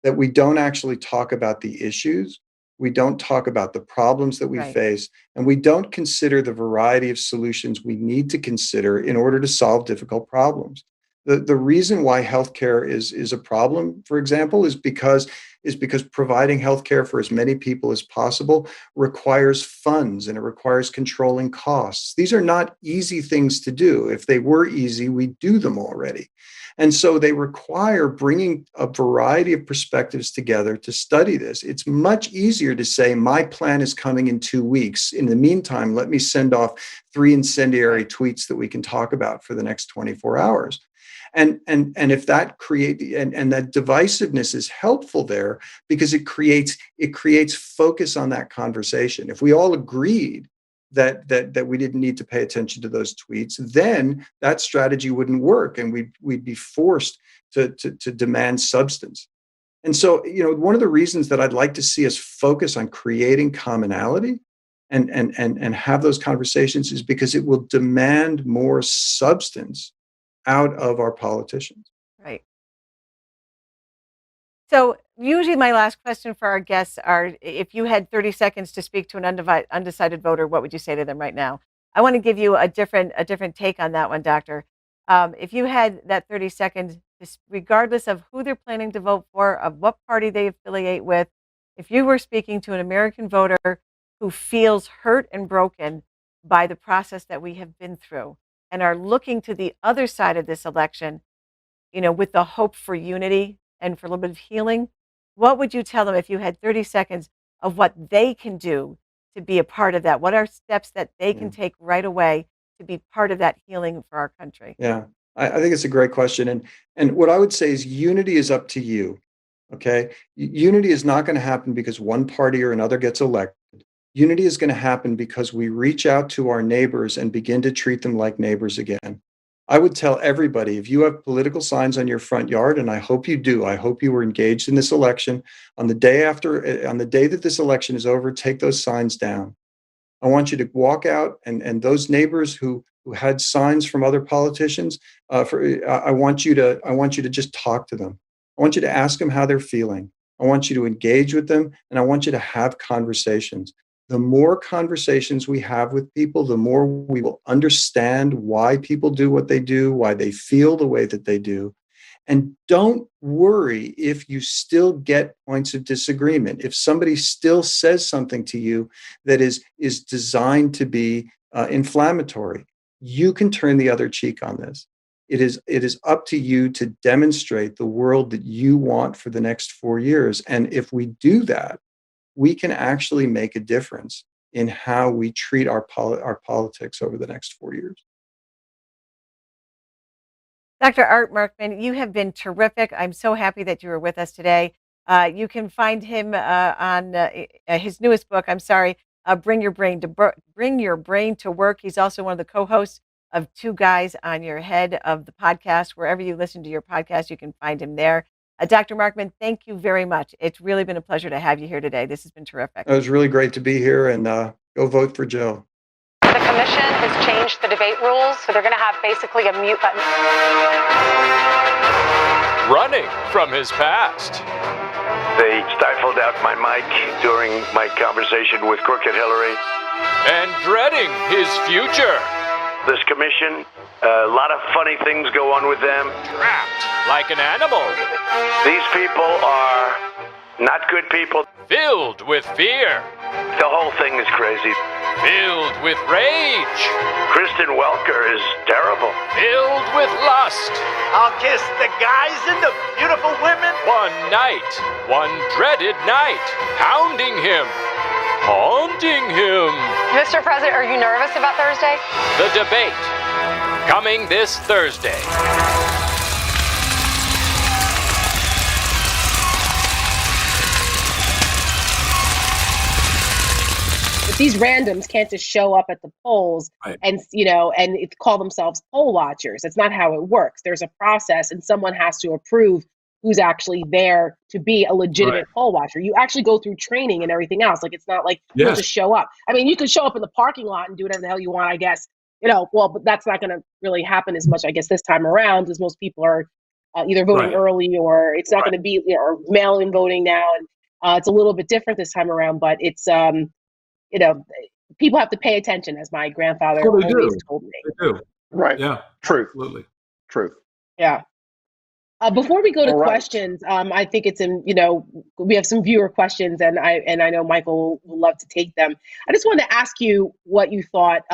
that we don't actually talk about the issues. We don't talk about the problems that we face, and we don't consider the variety of solutions we need to consider in order to solve difficult problems. The reason why healthcare is a problem, for example, is because providing healthcare for as many people as possible requires funds and it requires controlling costs. These are not easy things to do. If they were easy, we'd do them already. And so they require bringing a variety of perspectives together to study this. It's much easier to say, my plan is coming in 2 weeks. In the meantime, let me send off 3 incendiary tweets that we can talk about for the next 24 hours. And if that and that divisiveness is helpful there because it creates focus on that conversation. If we all agreed that we didn't need to pay attention to those tweets, then that strategy wouldn't work, and we'd be forced to demand substance. And so, one of the reasons that I'd like to see us focus on creating commonality and have those conversations is because it will demand more substance out of our politicians. Right. So usually my last question for our guests are, if you had 30 seconds to speak to an undecided voter, what would you say to them right now? I want to give you a different take on that one, Doctor. If you had that 30 seconds, regardless of who they're planning to vote for, of what party they affiliate with, if you were speaking to an American voter who feels hurt and broken by the process that we have been through and are looking to the other side of this election, with the hope for unity and for a little bit of healing, what would you tell them if you had 30 seconds of what they can do to be a part of that? What are steps that they can take right away to be part of that healing for our country? Yeah, I think it's a great question. And what I would say is unity is up to you. Okay. Unity is not going to happen because one party or another gets elected. Unity is going to happen because we reach out to our neighbors and begin to treat them like neighbors again. I would tell everybody, if you have political signs on your front yard, and I hope you do, I hope you were engaged in this election, on the day that this election is over, take those signs down. I want you to walk out and those neighbors who had signs from other politicians, I want you to just talk to them. I want you to ask them how they're feeling. I want you to engage with them, and I want you to have conversations. The more conversations we have with people, the more we will understand why people do what they do, why they feel the way that they do. And don't worry if you still get points of disagreement. If somebody still says something to you that is designed to be inflammatory, you can turn the other cheek on this. It is up to you to demonstrate the world that you want for the next 4 years. And if we do that, we can actually make a difference in how we treat our politics over the next 4 years. Dr. Art Markman, you have been terrific. I'm so happy that you were with us today. You can find him on his newest book, Bring Your Brain to Work. He's also one of the co-hosts of Two Guys on Your Head of the podcast. Wherever you listen to your podcast, you can find him there. Dr. Markman, thank you very much. It's really been a pleasure to have you here today. This has been terrific. It was really great to be here, and go vote for Joe. The commission has changed the debate rules, so they're going to have basically a mute button. Running from his past. They stifled out my mic during my conversation with Crooked Hillary. And dreading his future. This commission, a lot of funny things go on with them. Trapped like an animal. These people are not good people. Filled with fear. The whole thing is crazy. Filled with rage. Kristen Welker is terrible. Filled with lust. I'll kiss the guys and the beautiful women. One night, one dreaded night, hounding him, haunting him. Mr. President, are you nervous about Thursday? The debate, coming this Thursday. these randoms can't just show up at the polls and call themselves poll watchers. That's not how it works. There's a process, and someone has to approve who's actually there to be a legitimate poll watcher. You actually go through training and everything else. Like, it's not like you'll just show up. I mean, you could show up in the parking lot and do whatever the hell you want, I guess. But that's not going to really happen as much, I guess, this time around, because most people are either voting early, or it's not going to be or mail-in voting now, and it's a little bit different this time around. But it's people have to pay attention, as my grandfather always told me. They do. Right. Yeah. Truth. Absolutely. Truth. Yeah. Before we go to questions, I think it's we have some viewer questions, and I know Michael will love to take them. I just wanted to ask you what you thought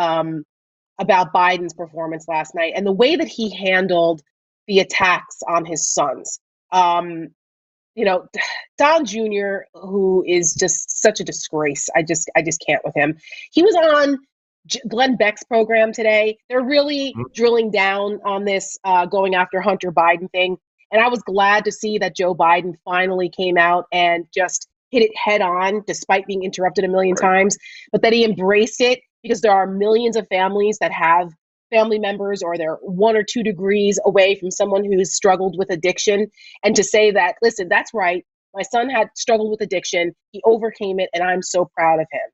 about Biden's performance last night and the way that he handled the attacks on his sons. Don Jr., who is just such a disgrace. I just can't with him. He was on Glenn Beck's program today. They're really drilling down on this going after Hunter Biden thing. And I was glad to see that Joe Biden finally came out and just hit it head on, despite being interrupted a million times, but that he embraced it, because there are millions of families that have family members, or they're 1 or 2 degrees away from someone who's struggled with addiction. And to say that, listen, that's right, my son had struggled with addiction, he overcame it, and I'm so proud of him.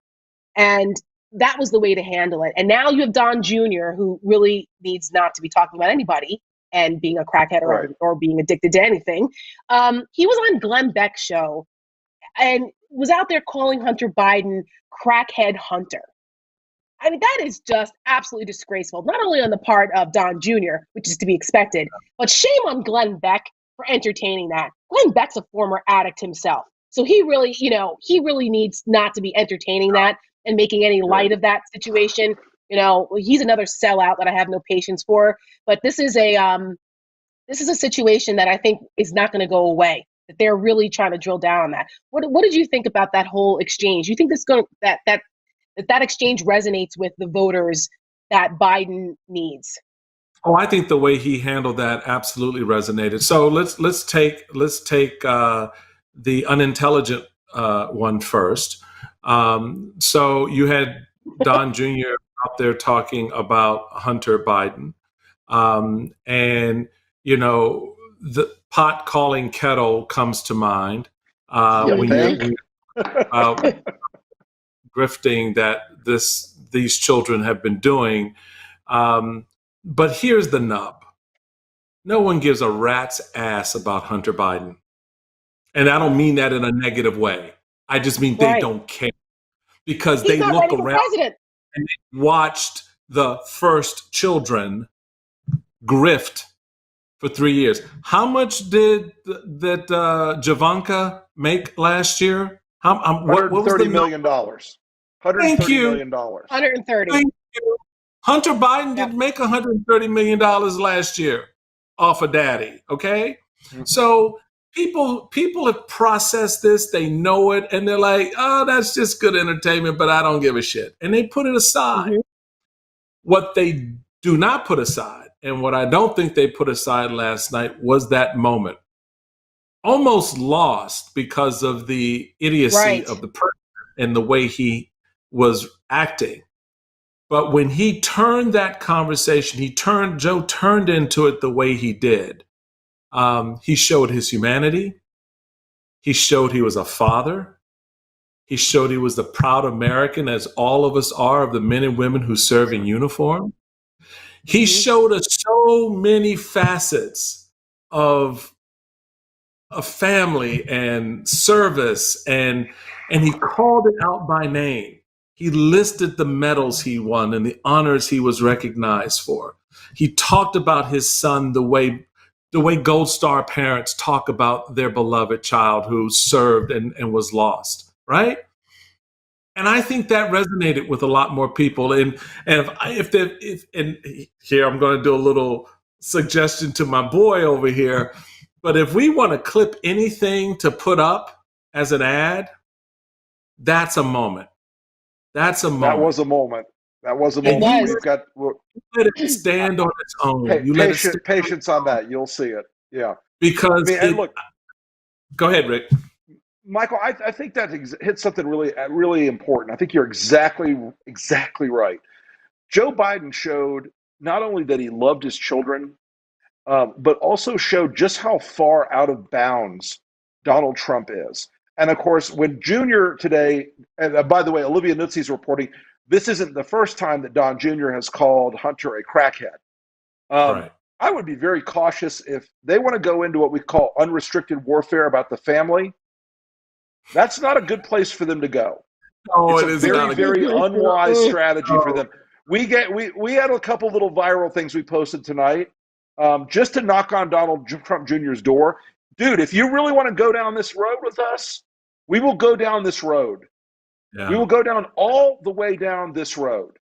And that was the way to handle it. And now you have Don Jr., who really needs not to be talking about anybody and being a crackhead or being addicted to anything. He was on Glenn Beck's show and was out there calling Hunter Biden crackhead Hunter. I mean, that is just absolutely disgraceful, not only on the part of Don Jr., which is to be expected, but shame on Glenn Beck for entertaining that. Glenn Beck's a former addict himself. So he really needs not to be entertaining that and making any light of that situation. He's another sellout that I have no patience for. But this is a situation that I think is not going to go away. That they're really trying to drill down on that. What did you think about that whole exchange? You think that exchange resonates with the voters that Biden needs? Oh, I think the way he handled that absolutely resonated. So let's take the unintelligent one first. So you had Don Jr. out there talking about Hunter Biden, and the pot calling kettle comes to mind when you're grifting that these children have been doing. But here's the nub. No one gives a rat's ass about Hunter Biden. And I don't mean that in a negative way. I just mean they don't care, because they look around and they watched the first children grift for 3 years. How much did that Javanka make last year? What was the $130 million. Thank you. $130 million. 130. Thank you. Hunter Biden didn't make $130 million last year off of daddy. Okay. Mm-hmm. So people have processed this, they know it, and they're like, oh, that's just good entertainment, but I don't give a shit. And they put it aside. Mm-hmm. What they do not put aside, and what I don't think they put aside last night, was that moment. Almost lost because of the idiocy of the president and the way he was acting. But when he turned that conversation, Joe turned into it the way he did. He showed his humanity. He showed he was a father. He showed he was the proud American, as all of us are, of the men and women who serve in uniform. He showed us so many facets of a family and service, and he called it out by name. He listed the medals he won and the honors he was recognized for. He talked about his son the way Gold Star parents talk about their beloved child who served and was lost, right? And I think that resonated with a lot more people. And here I'm going to do a little suggestion to my boy over here. But if we want to clip anything to put up as an ad, that's a moment. That's a moment. That was a moment. That was a moment. Let it stand on its own. Patience on that. You'll see it. Yeah. Because look. Go ahead, Rick. Michael, I think that hits something really important. I think you're exactly right. Joe Biden showed not only that he loved his children, but also showed just how far out of bounds Donald Trump is. And of course, when Junior today, and by the way, Olivia Nuzzi's reporting, this isn't the first time that Don Jr. has called Hunter a crackhead. Right. I would be very cautious if they want to go into what we call unrestricted warfare about the family. That's not a good place for them to go. Oh, it's a very unwise strategy for them. We had a couple little viral things we posted tonight, just to knock on Donald Trump Jr.'s door. Dude, if you really want to go down this road with us, we will go down this road. Yeah. We will go down all the way down this road,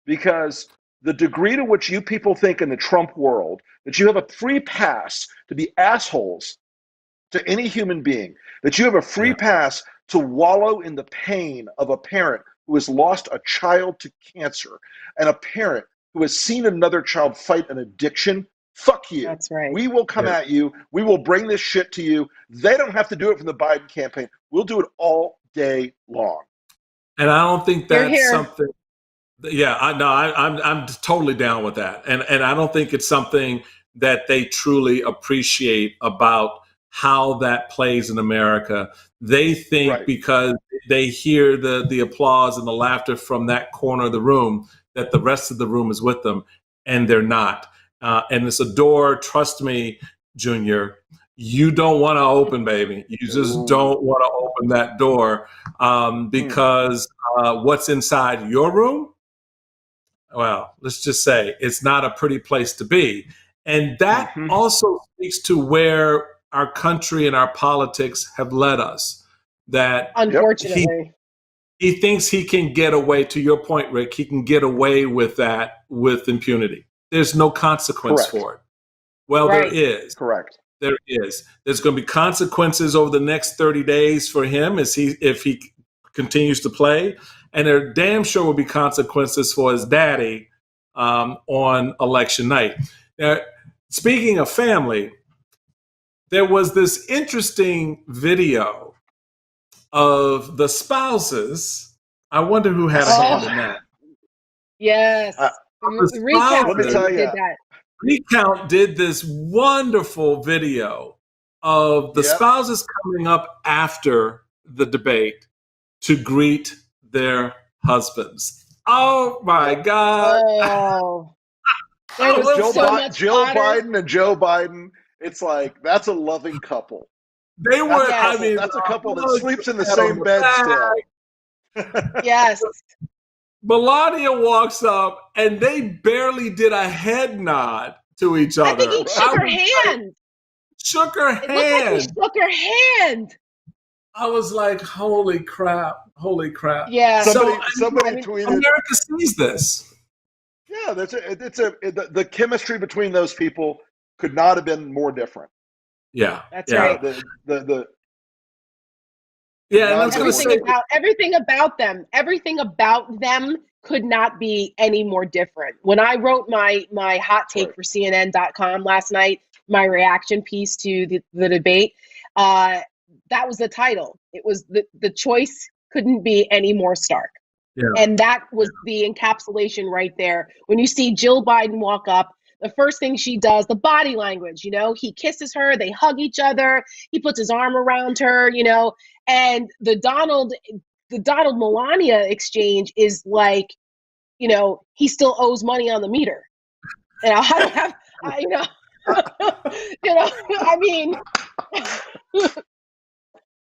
because the degree to which you people think in the Trump world that you have a free pass to be assholes to any human being, that you have a free pass to wallow in the pain of a parent who has lost a child to cancer and a parent who has seen another child fight an addiction, fuck you. That's right. We will come at you. We will bring this shit to you. They don't have to do it from the Biden campaign. We'll do it all day long. And I don't think that's Here. something. Yeah, I'm totally down with that, and I don't think it's something that they truly appreciate about how that plays in America. They think because they hear the applause and the laughter from that corner of the room that the rest of the room is with them, and they're not. And it's a door, trust me, Junior, you don't want to open, baby. You just don't want to open that door, because what's inside your room, well, let's just say it's not a pretty place to be. And that also speaks to where our country and our politics have led us. That unfortunately, he thinks he can get away, to your point, Rick, he can get away with that with impunity. There's no consequence for it. Well, there is. Correct. There is. There's going to be consequences over the next 30 days for him if he continues to play. And there damn sure will be consequences for his daddy on election night. Now, speaking of family, there was this interesting video of the spouses. I wonder who had a hand in that. Yes. The Recount did that. Recount did this wonderful video of the spouses coming up after the debate to greet their husbands. Oh my God. Oh. Jill Biden and Joe Biden. It's like, that's a loving couple. They were, that's a couple that sleeps in the same bed still. Yes. Melania walks up and they barely did a head nod to each other. I think he shook her hand. Shook her hand. It looked like he shook her hand. I was like, holy crap. Holy crap. Yeah. Somebody tweeted. America sees this. Yeah, the chemistry between those people could not have been more different. Yeah. That's right. Everything about them could not be any more different. When I wrote my hot take for CNN.com last night, my reaction piece to the debate, that was the title. It was the choice couldn't be any more stark. Yeah. And that was the encapsulation right there. When you see Jill Biden walk up, the first thing she does, the body language, he kisses her, they hug each other, he puts his arm around her, and the Donald Melania exchange is like, he still owes money on the meter. I don't have, I mean,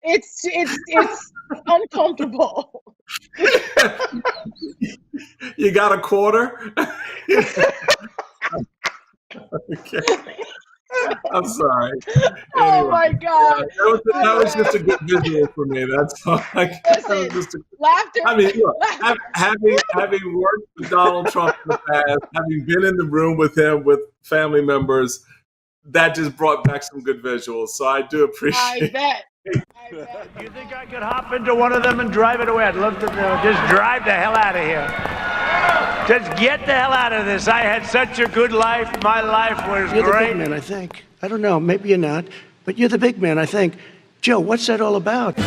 it's uncomfortable. You got a quarter? Okay. I'm sorry. Oh my God. That was just a good visual for me. That's all. Laughter. I mean, look, having worked with Donald Trump in the past, having been in the room with him with family members, that just brought back some good visuals. So I do appreciate it. I bet. Do you think I could hop into one of them and drive it away? I'd love to just drive the hell out of here. Just get the hell out of this. I had such a good life. My life was You're great. the big man, I think. I don't know. Maybe you're not. But you're the big man, I think. Joe, what's that all about?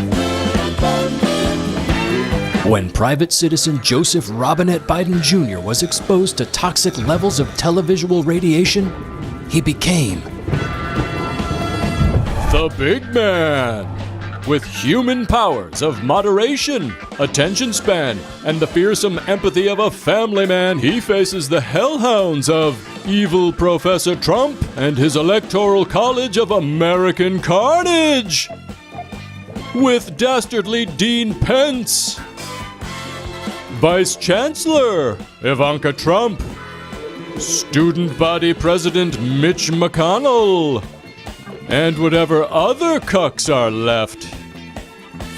When private citizen Joseph Robinette Biden Jr. was exposed to toxic levels of televisual radiation, he became The Big Man. With human powers of moderation, attention span, and the fearsome empathy of a family man, he faces the hellhounds of evil Professor Trump and his Electoral College of American Carnage. With dastardly Dean Pence, Vice Chancellor Ivanka Trump, Student Body President Mitch McConnell, and whatever other cucks are left.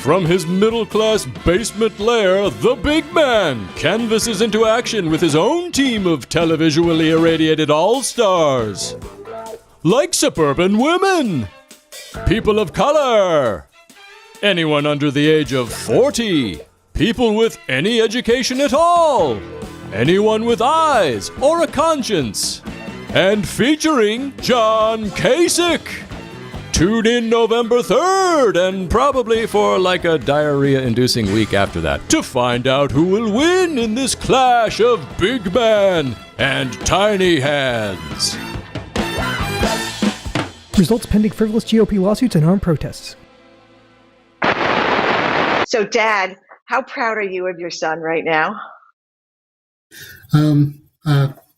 From his middle-class basement lair, the Big Man canvases into action with his own team of televisually irradiated all-stars. Like suburban women, people of color, anyone under the age of 40, people with any education at all, anyone with eyes or a conscience, and featuring John Kasich. Tune in November 3rd, and probably for like a diarrhea-inducing week after that, to find out who will win in this clash of Big Man and Tiny Hands. Results pending frivolous GOP lawsuits and armed protests. So, Dad, how proud are you of your son right now?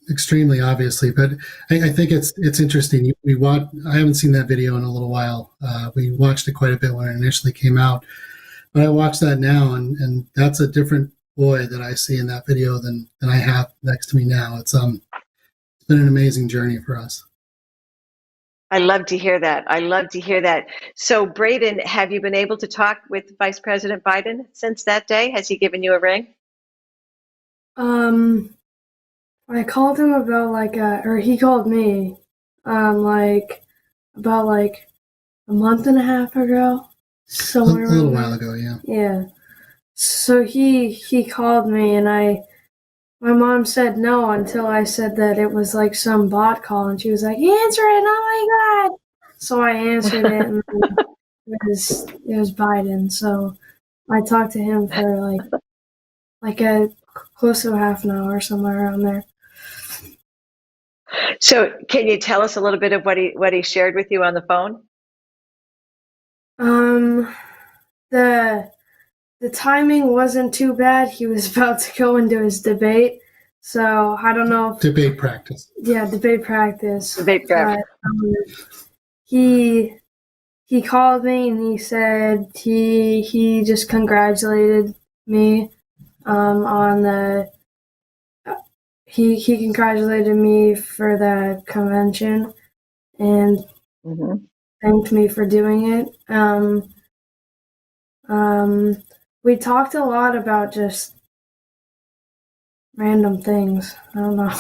Extremely, obviously, but I think it's interesting. I haven't seen that video in a little while. We watched it quite a bit when it initially came out, but I watched that now, and that's a different boy that I see in that video than I have next to me now. It's been an amazing journey for us. I love to hear that. I love to hear that. So, Braden, have you been able to talk with Vice President Biden since that day? Has he given you a ring? I called him about or he called me, about a month and a half ago, somewhere a little while ago, yeah. Yeah. So he called me, and my mom said no until I said that it was like some bot call, and she was like, "Answer it! Oh my God!" So I answered it, and it was Biden. So I talked to him for like a close to a half an hour, somewhere around there. So, can you tell us a little bit of what he shared with you on the phone? The timing wasn't too bad. He was about to go into his debate, so I don't know if Debate practice. Yeah, debate practice. Debate practice. He called me and he said he just congratulated me on the. He congratulated me for the convention and thanked me for doing it. We talked a lot about just random things. I don't know.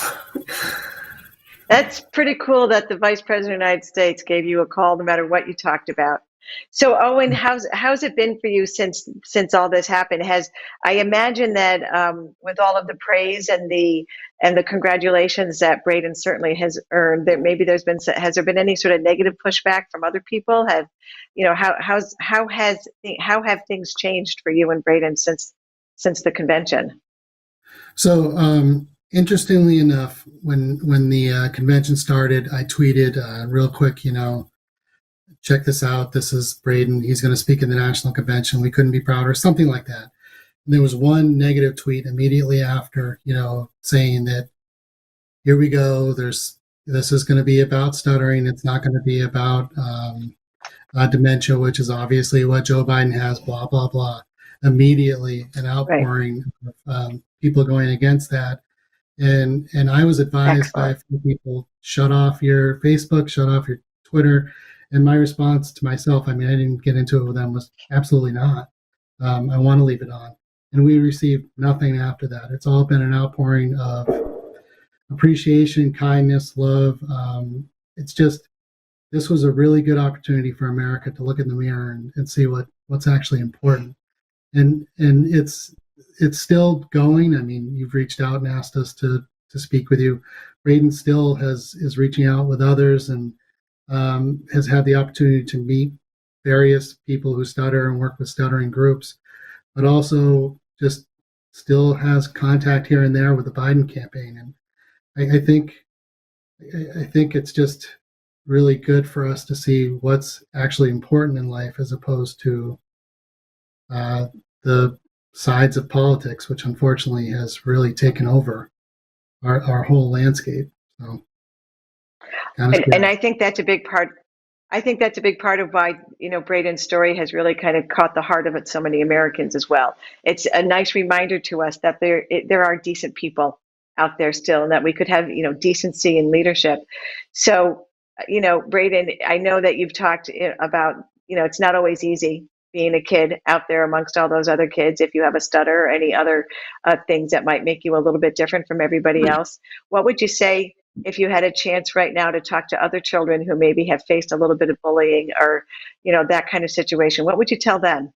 That's pretty cool that the Vice President of the United States gave you a call no matter what you talked about. So, Owen, how's it been for you since all this happened? I imagine that with all of the praise and the congratulations that Braden certainly has earned, that maybe has there been any sort of negative pushback from other people? How have things changed for you and Braden since the convention? So, interestingly enough, when the convention started, I tweeted real quick, check this out. This is Braden. He's going to speak in the national convention. We couldn't be prouder, something like that. And there was one negative tweet immediately after, saying that here we go. This is going to be about stuttering. It's not going to be about dementia, which is obviously what Joe Biden has, blah, blah, blah. Immediately an outpouring of people going against that. And I was advised by a few people, shut off your Facebook, shut off your Twitter. And my response to myself, I didn't get into it with them, was absolutely not. I want to leave it on. And we received nothing after that. It's all been an outpouring of appreciation, kindness, love. It's just, this was a really good opportunity for America to look in the mirror and see what's actually important. And it's still going. You've reached out and asked us to speak with you. Braden still is reaching out with others and has had the opportunity to meet various people who stutter and work with stuttering groups, but also just still has contact here and there with the Biden campaign. And I think it's just really good for us to see what's actually important in life as opposed to the sides of politics, which unfortunately has really taken over our whole landscape. So, and I think that's a big part. I think that's a big part of why, Braden's story has really kind of caught the heart of so many Americans as well. It's a nice reminder to us that there are decent people out there still, and that we could have, decency and leadership. So, Braden, I know that you've talked about, it's not always easy being a kid out there amongst all those other kids. If you have a stutter or any other things that might make you a little bit different from everybody else, what would you say if you had a chance right now to talk to other children who maybe have faced a little bit of bullying or, that kind of situation? What would you tell them?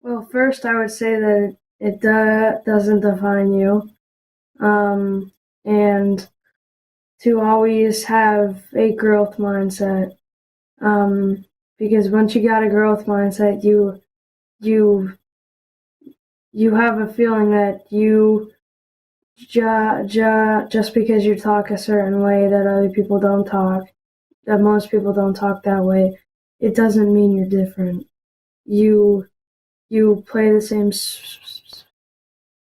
Well, first, I would say that it doesn't define you. And to always have a growth mindset. Because once you got a growth mindset, you have a feeling that you just because you talk a certain way that other people don't talk, that most people don't talk that way, it doesn't mean you're different. You play the same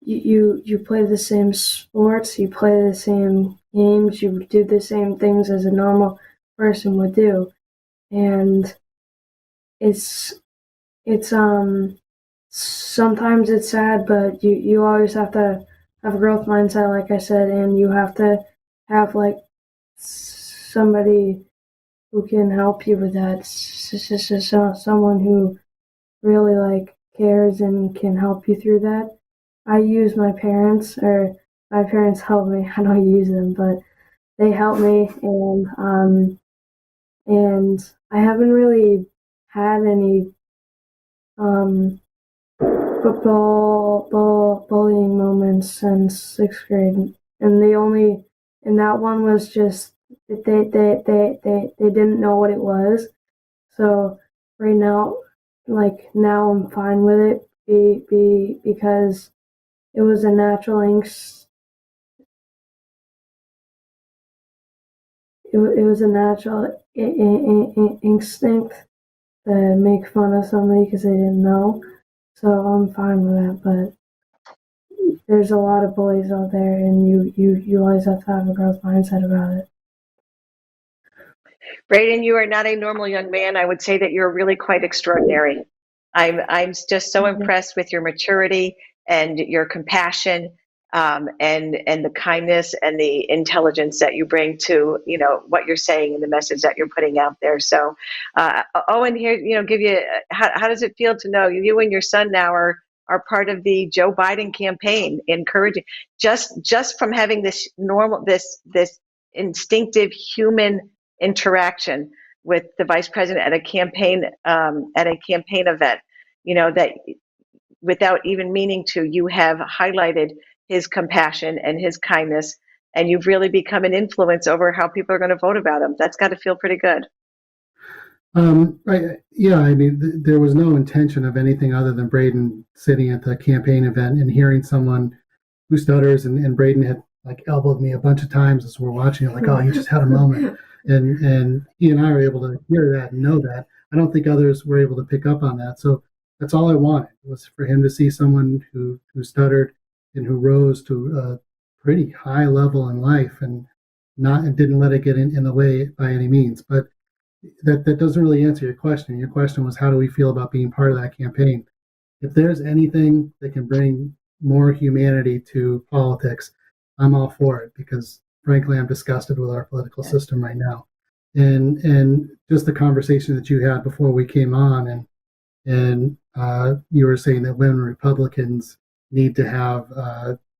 you play the same sports, you play the same games, you do the same things as a normal person would do. And it's sometimes it's sad, but you always have to have a growth mindset, like I said, and you have to have like somebody who can help you with that. Someone who really like cares and can help you through that. I use my parents, or my parents help me. I don't use them, but they help me, and I haven't really had any bullying moments since 6th grade, and that one was just they didn't know what it was. So right now, now I'm fine with it, because it was a natural it was a natural instinct to make fun of somebody because they didn't know. So I'm fine with that, but there's a lot of bullies out there, and you always have to have a growth mindset about it. Braden, you are not a normal young man. I would say that you're really quite extraordinary. I'm just so impressed with your maturity and your compassion, and the kindness and the intelligence that you bring to what you're saying and the message that you're putting out there. So, Owen, here, give you how does it feel to know you and your son now are part of the Joe Biden campaign, encouraging just from having this instinctive human interaction with the vice president at a campaign event, that without even meaning to, you have highlighted his compassion and his kindness, and you've really become an influence over how people are going to vote about him. That's got to feel pretty good. There was no intention of anything other than Braden sitting at the campaign event and hearing someone who stutters, and Braden had elbowed me a bunch of times as we're watching it, oh, he just had a moment. And he and I were able to hear that and know that. I don't think others were able to pick up on that. So that's all I wanted, was for him to see someone who stuttered and who rose to a pretty high level in life and didn't let it get in the way by any means. But that doesn't really answer your question. Your question was, how do we feel about being part of that campaign? If there's anything that can bring more humanity to politics, I'm all for it, because frankly, I'm disgusted with our political system right now. And just the conversation that you had before we came on, and you were saying that women Republicans need to have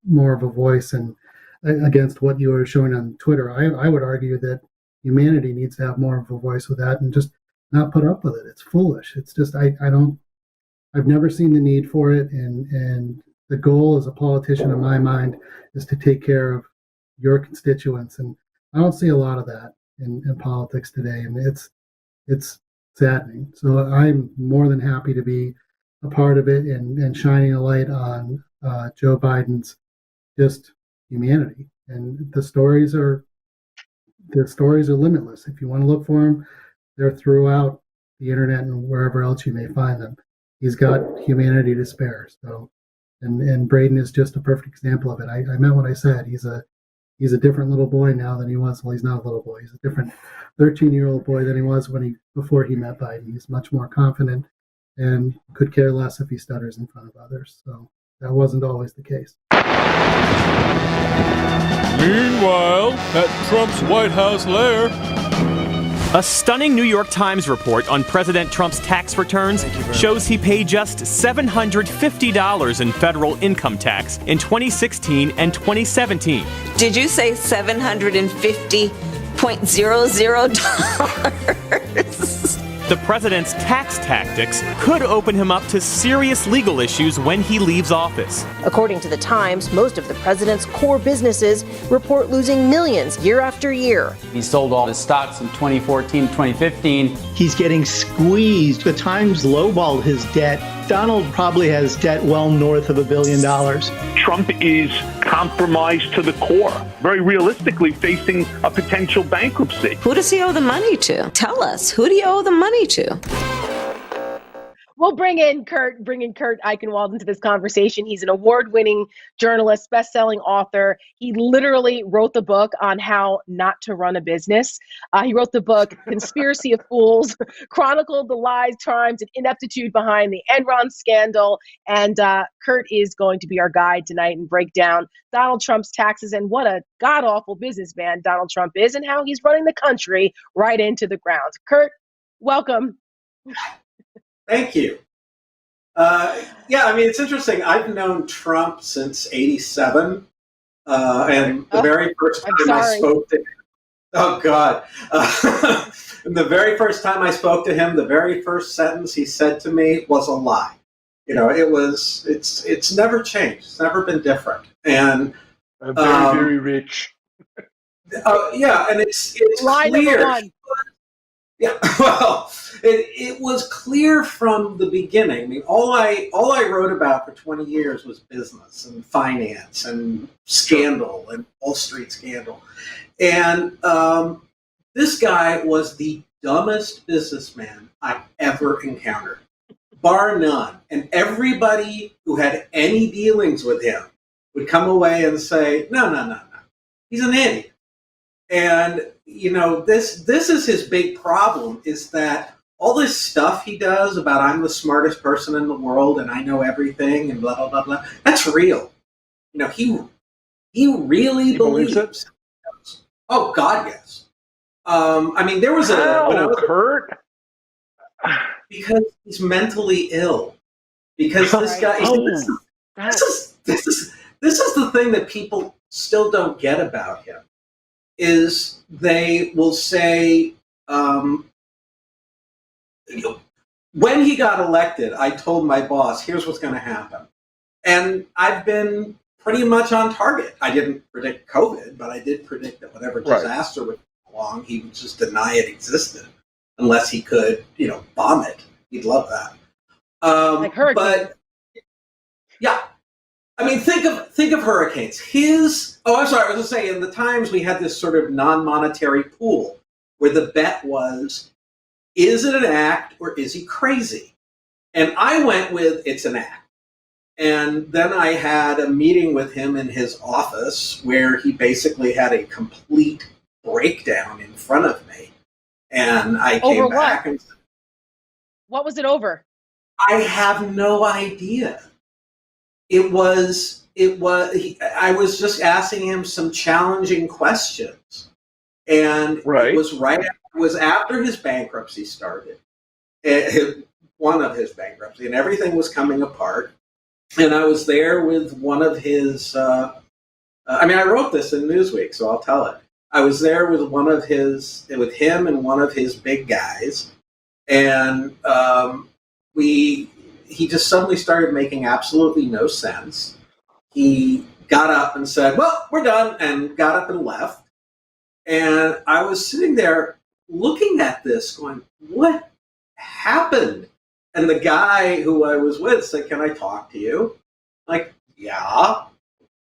more of a voice, and against what you were showing on Twitter, I would argue that humanity needs to have more of a voice with that, and just not put up with it. It's foolish. It's just I've never seen the need for it, and the goal as a politician in my mind is to take care of your constituents, and I don't see a lot of that in politics today, and it's saddening. So I'm more than happy to be a part of it and shining a light on Joe Biden's just humanity. And the stories are limitless. If you want to look for them, they're throughout the internet and wherever else you may find them. He's got humanity to spare. So, and Braden is just a perfect example of it. I meant what I said. He's a different little boy now than he was. Well, he's not a little boy. He's a different 13-year-old boy than he was before he met Biden. He's much more confident and could care less if he stutters in front of others. So that wasn't always the case. Meanwhile, at Trump's White House lair, a stunning New York Times report on President Trump's tax returns shows he paid just $750 in federal income tax in 2016 and 2017. Did you say $750.00? The president's tax tactics could open him up to serious legal issues when he leaves office. According to the Times, most of the president's core businesses report losing millions year after year. He sold all his stocks in 2014, 2015. He's getting squeezed. The Times lowballed his debt. Donald probably has debt well north of $1 billion. Trump is compromised to the core, very realistically facing a potential bankruptcy. Who does he owe the money to? Tell us, who do you owe the money to? We'll bring in Kurt Eichenwald into this conversation. He's an award-winning journalist, best-selling author. He literally wrote the book on how not to run a business. He wrote the book Conspiracy of Fools, chronicled the lies, crimes, and ineptitude behind the Enron scandal. And Kurt is going to be our guide tonight and break down Donald Trump's taxes and what a god-awful businessman Donald Trump is and how he's running the country right into the ground. Kurt, welcome. Thank you. Yeah, I mean, it's interesting. I've known Trump since '87, and the very first time I spoke to him, oh God, the very first time I spoke to him, the very first sentence he said to me was a lie. You know, it's never changed. It's never been different. And very rich. Yeah, and it's lie clear. Number one. Yeah, well, it was clear from the beginning. I mean, all I wrote about for 20 years was business and finance and scandal and Wall Street scandal. And this guy was the dumbest businessman I ever encountered, bar none. And everybody who had any dealings with him would come away and say, no, he's an idiot. And, you know, this is his big problem, is that all this stuff he does about I'm the smartest person in the world and I know everything and blah, blah, blah, blah, that's real. You know, he really believes it. Oh, God, yes. I mean, there was when I was hurt? Because he's mentally ill. Because this guy, this is the thing that people still don't get about him. Is they will say, when he got elected, I told my boss, here's what's going to happen. And I've been pretty much on target. I didn't predict COVID, but I did predict that whatever disaster would come along, he would just deny it existed unless he could, bomb it. He'd love that. Like hurricanes. But yeah. I mean, think of hurricanes. I'm sorry, I was going to say, in the Times, we had this sort of non-monetary pool where the bet was, is it an act or is he crazy? And I went with, it's an act. And then I had a meeting with him in his office where he basically had a complete breakdown in front of me. And I came back and said, what was it over? I have no idea. I was just asking him some challenging questions. And it was after his bankruptcy started, one of his bankruptcy, and everything was coming apart. And I was there with one of his, I wrote this in Newsweek, so I'll tell it. I was there with with him and one of his big guys. And he just suddenly started making absolutely no sense. He got up and said, well, we're done, and got up and left. And I was sitting there looking at this going, what happened? And the guy who I was with said, can I talk to you? Like, yeah.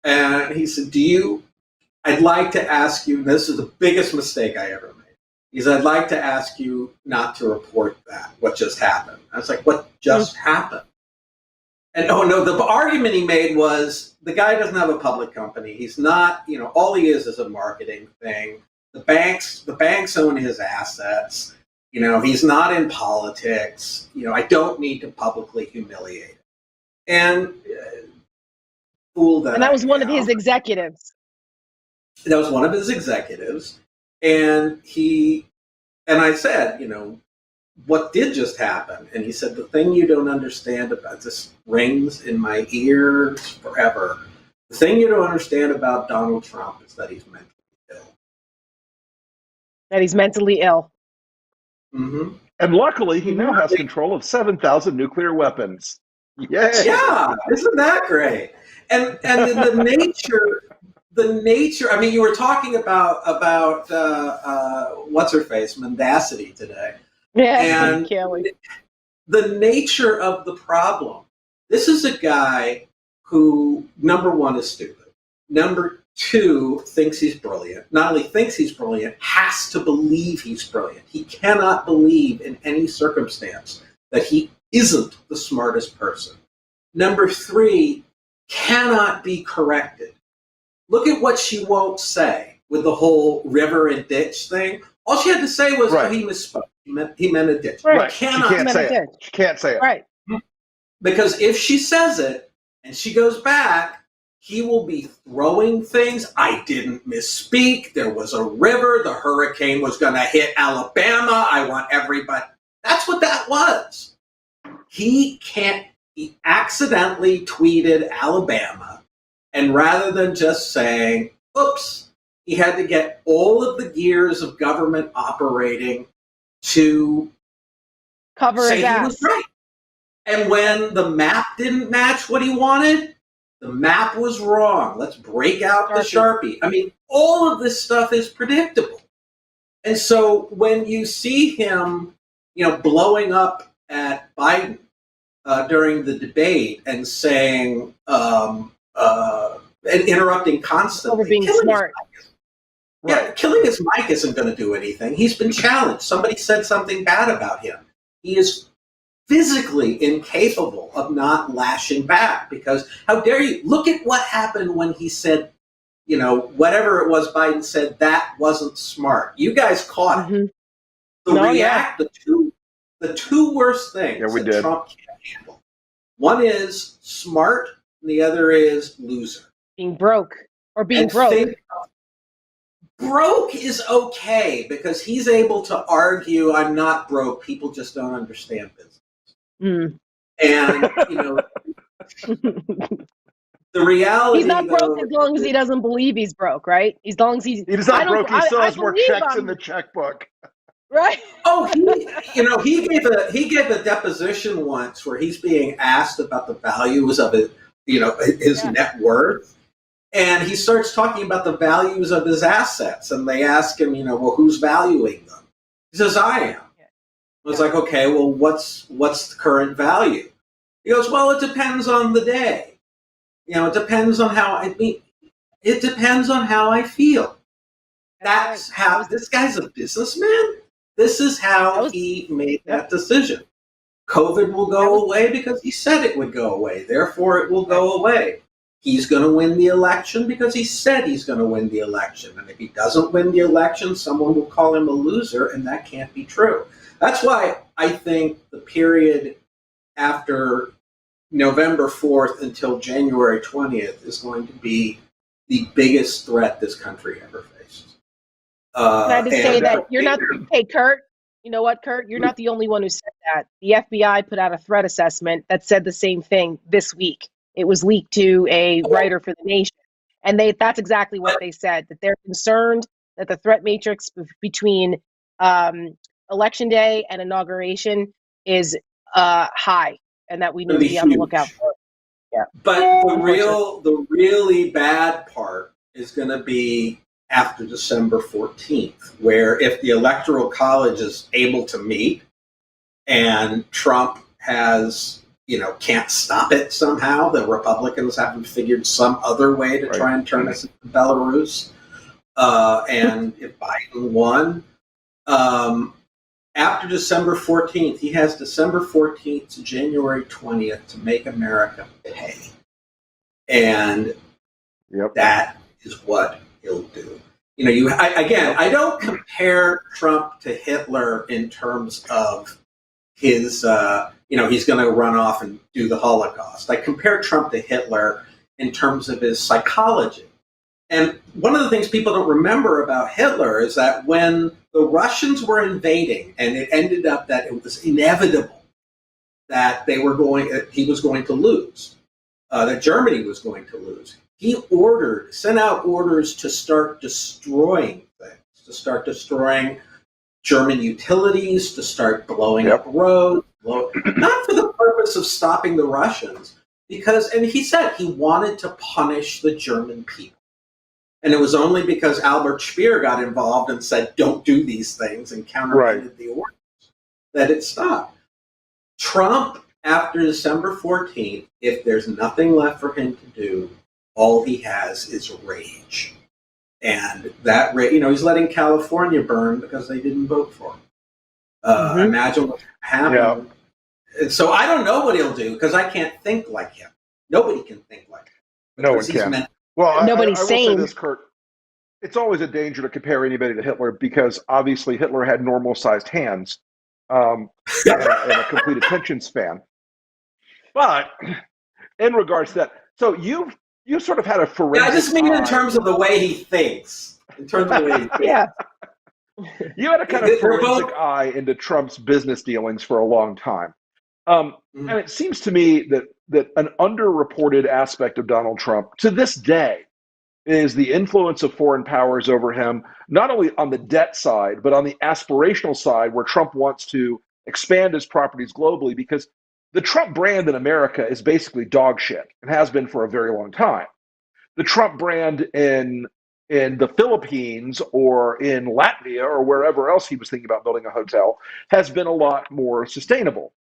And he said, I'd like to ask you, this is the biggest mistake I ever made. He said, I'd like to ask you not to report that, what just happened. I was like, what just happened? And the argument he made was the guy doesn't have a public company. He's not, all he is a marketing thing. The banks own his assets. He's not in politics. I don't need to publicly humiliate him. And and that was one of his executives. That was one of his executives. And I said, what did just happen? And he said, the thing you don't understand about this rings in my ears forever. The thing you don't understand about Donald Trump is that he's mentally ill. That he's mentally ill. Mm-hmm. And luckily, he now has control of 7,000 nuclear weapons. Yay! Yeah, isn't that great? And the nature. I mean, you were talking about what's her face, mendacity today. Yeah, and the nature of the problem. This is a guy who, number one, is stupid. Number two, thinks he's brilliant. Not only thinks he's brilliant, has to believe he's brilliant. He cannot believe in any circumstance that he isn't the smartest person. Number three, cannot be corrected. Look at what she won't say with the whole river and ditch thing. All she had to say was, he misspoke. He meant a ditch. Right. She can't say it. She can't say it. Right. Because if she says it and she goes back, he will be throwing things. I didn't misspeak. There was a river. The hurricane was going to hit Alabama. I want everybody. That's what that was. He accidentally tweeted Alabama. And rather than just saying, oops, he had to get all of the gears of government operating to cover his ass. He was right. And when the map didn't match what he wanted, the map was wrong. Let's break out the Sharpie. I mean, all of this stuff is predictable. And so when you see him, blowing up at Biden during the debate and saying, and interrupting constantly. Over being smart. Yeah, killing his mic isn't going to do anything. He's been challenged. Somebody said something bad about him. He is physically incapable of not lashing back because how dare you? Look at what happened when he said, whatever it was Biden said, that wasn't smart. You guys caught it. The two worst things that Trump can't handle. One is smart, and the other is loser. Being broke or being broke. Broke is okay because he's able to argue, I'm not broke. People just don't understand business. Mm. And, the reality. He's not broke as long as he doesn't believe he's broke, right? As long as he's not broke, he still has more checks in the checkbook. Right? Oh, he gave a deposition once where he's being asked about the values of it, his net worth. And he starts talking about the values of his assets. And they ask him, well, who's valuing them? He says, I am. I was like, okay, well, what's the current value? He goes, well, it depends on the day. It depends on how it depends on how I feel. That's how this guy's a businessman. This is how he made that decision. COVID will go away because he said it would go away. Therefore, it will go away. He's going to win the election because he said he's going to win the election. And if he doesn't win the election, someone will call him a loser, and that can't be true. That's why I think the period after November 4th until January 20th is going to be the biggest threat this country ever faces. Can I just say that you're not, hey, Kurt, you know what, Kurt? You're not the only one who said that. The FBI put out a threat assessment that said the same thing this week. It was leaked to a writer for The Nation. And that's exactly what they said, that they're concerned that the threat matrix between Election Day and inauguration is high, and that we need to be on the lookout for it. Yeah. But the really bad part is going to be after December 14th, where if the Electoral College is able to meet and Trump has, can't stop it somehow. The Republicans haven't figured some other way to try and turn us into Belarus. And if Biden won, after December 14th, he has December 14th to January 20th to make America pay. And that is what he'll do. I don't compare Trump to Hitler in terms of his, he's going to run off and do the Holocaust. I compare Trump to Hitler in terms of his psychology. And one of the things people don't remember about Hitler is that when the Russians were invading, and it ended up that it was inevitable that he was going to lose, that Germany was going to lose, he sent out orders to start destroying things, to start destroying German utilities, to start blowing up roads, not for the purpose of stopping the Russians, and he said he wanted to punish the German people. And it was only because Albert Speer got involved and said, don't do these things, and countermanded the orders, that it stopped. Trump, after December 14th, if there's nothing left for him to do, all he has is rage. And that rage, he's letting California burn because they didn't vote for him. Imagine what's happening. Yeah. So I don't know what he'll do because I can't think like him. Nobody can think like him. No one can. Well, nobody's I will sane. say this, Kurt. It's always a danger to compare anybody to Hitler because obviously Hitler had normal-sized hands and a complete attention span. But in regards to that, so you sort of had a forensic. Yeah, I just mean in terms of the way he thinks. In terms of the way he thinks. Yeah. You had a kind of forensic eye into Trump's business dealings for a long time. And it seems to me that an underreported aspect of Donald Trump to this day is the influence of foreign powers over him, not only on the debt side, but on the aspirational side where Trump wants to expand his properties globally, because the Trump brand in America is basically dog shit and has been for a very long time. The Trump brand in the Philippines or in Latvia or wherever else he was thinking about building a hotel has been a lot more sustainable.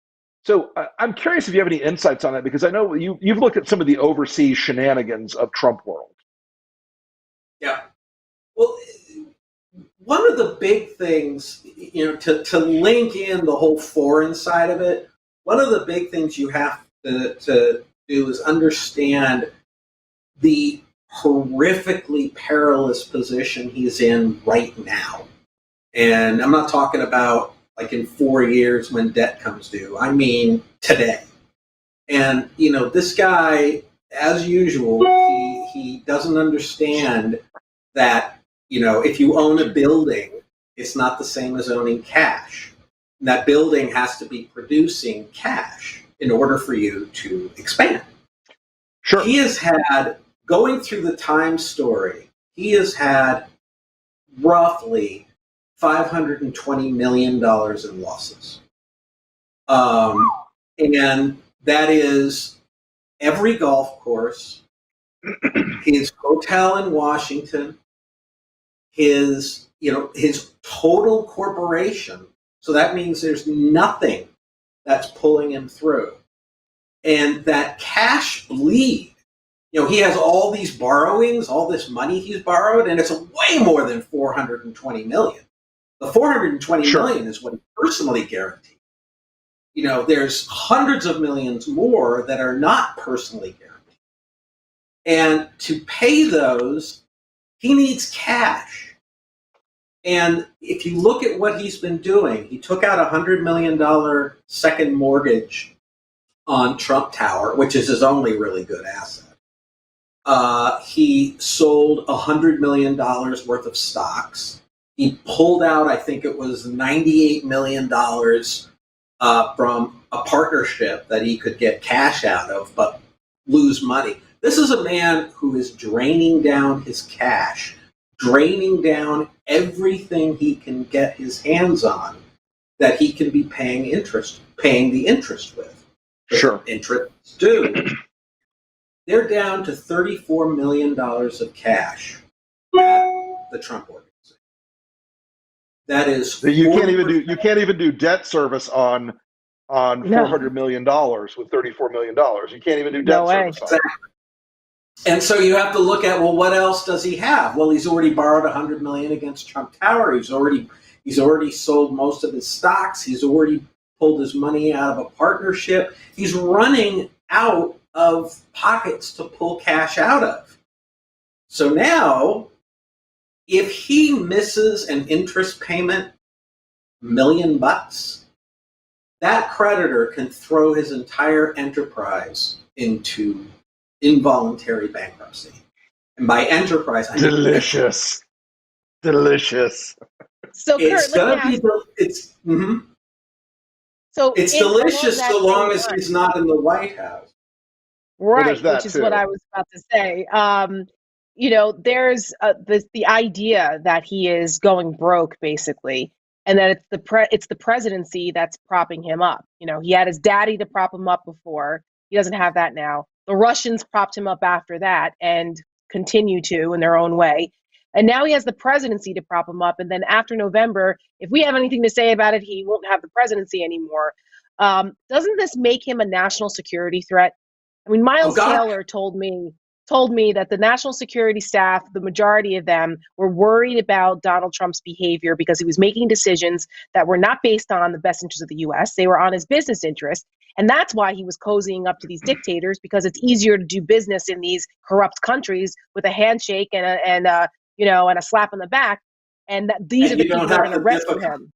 So I'm curious if you have any insights on that, because I know you've looked at some of the overseas shenanigans of Trump world. Yeah. Well, one of the big things, to link in the whole foreign side of it, one of the big things you have to do is understand the horrifically perilous position he's in right now. And I'm not talking about like in 4 years when debt comes due. I mean today. And, this guy, as usual, he doesn't understand that, if you own a building, it's not the same as owning cash. And that building has to be producing cash in order for you to expand. Sure. He has had, going through the Times story, he has had roughly $520 million in losses. And that is every golf course, his hotel in Washington, his total corporation. So that means there's nothing that's pulling him through. And that cash bleed, he has all these borrowings, all this money he's borrowed, and it's way more than $420 million. The $420 million is what he personally guaranteed. There's hundreds of millions more that are not personally guaranteed. And to pay those, he needs cash. And if you look at what he's been doing, he took out a $100 million second mortgage on Trump Tower, which is his only really good asset. He sold $100 million worth of stocks. He pulled out, I think it was $98 million from a partnership that he could get cash out of, but lose money. This is a man who is draining down his cash, draining down everything he can get his hands on that he can be paying the interest with. Sure. Interest due. They're down to $34 million of cash at the Trump organization. That is You can't even do debt service on on $400 million with $34 million. You can't even do debt service on it. And so you have to look at, well, what else does he have? Well, he's already borrowed $100 million against Trump Tower. He's already sold most of his stocks. He's already pulled his money out of a partnership. He's running out of pockets to pull cash out of. So now, if he misses an interest payment, $1 million, that creditor can throw his entire enterprise into involuntary bankruptcy. And by enterprise, I mean delicious. So it's Kurt, So it's delicious so long as he's not in the White House. Right, which is what I was about to say. There's the idea that he is going broke, basically, and that it's the presidency that's propping him up. He had his daddy to prop him up before. He doesn't have that now. The Russians propped him up after that and continue to in their own way. And now he has the presidency to prop him up. And then after November, if we have anything to say about it, he won't have the presidency anymore. Doesn't this make him a national security threat? I mean, Miles Taylor told me that the national security staff, the majority of them, were worried about Donald Trump's behavior because he was making decisions that were not based on the best interest of the U.S. They were on his business interest. And that's why he was cozying up to these dictators, because it's easier to do business in these corrupt countries with a handshake and a slap on the back. And these are the people that are going to rescue him.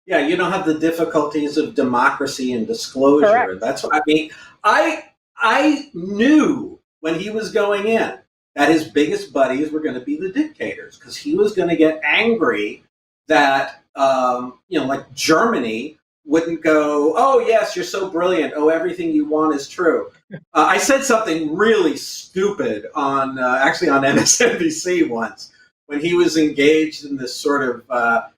Yeah, you don't have the difficulties of democracy and disclosure. Correct. That's what I mean. I knew when he was going in that his biggest buddies were going to be the dictators, because he was going to get angry that, like Germany wouldn't go, oh, yes, you're so brilliant. Oh, everything you want is true. I said something really stupid on MSNBC once when he was engaged in this sort of,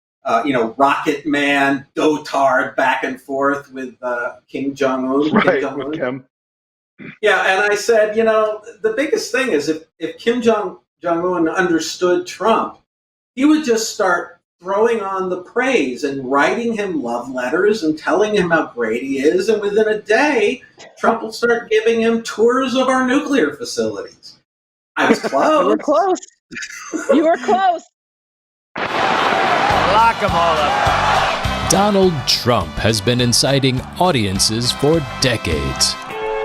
Rocket Man, dotard back and forth with Kim Jong-un. Right, with Kim. Yeah, and I said, the biggest thing is if Kim Jong-un understood Trump, he would just start throwing on the praise and writing him love letters and telling him how great he is. And within a day, Trump will start giving him tours of our nuclear facilities. I was close. You were close. You were close. Lock them all up. Donald Trump has been inciting audiences for decades.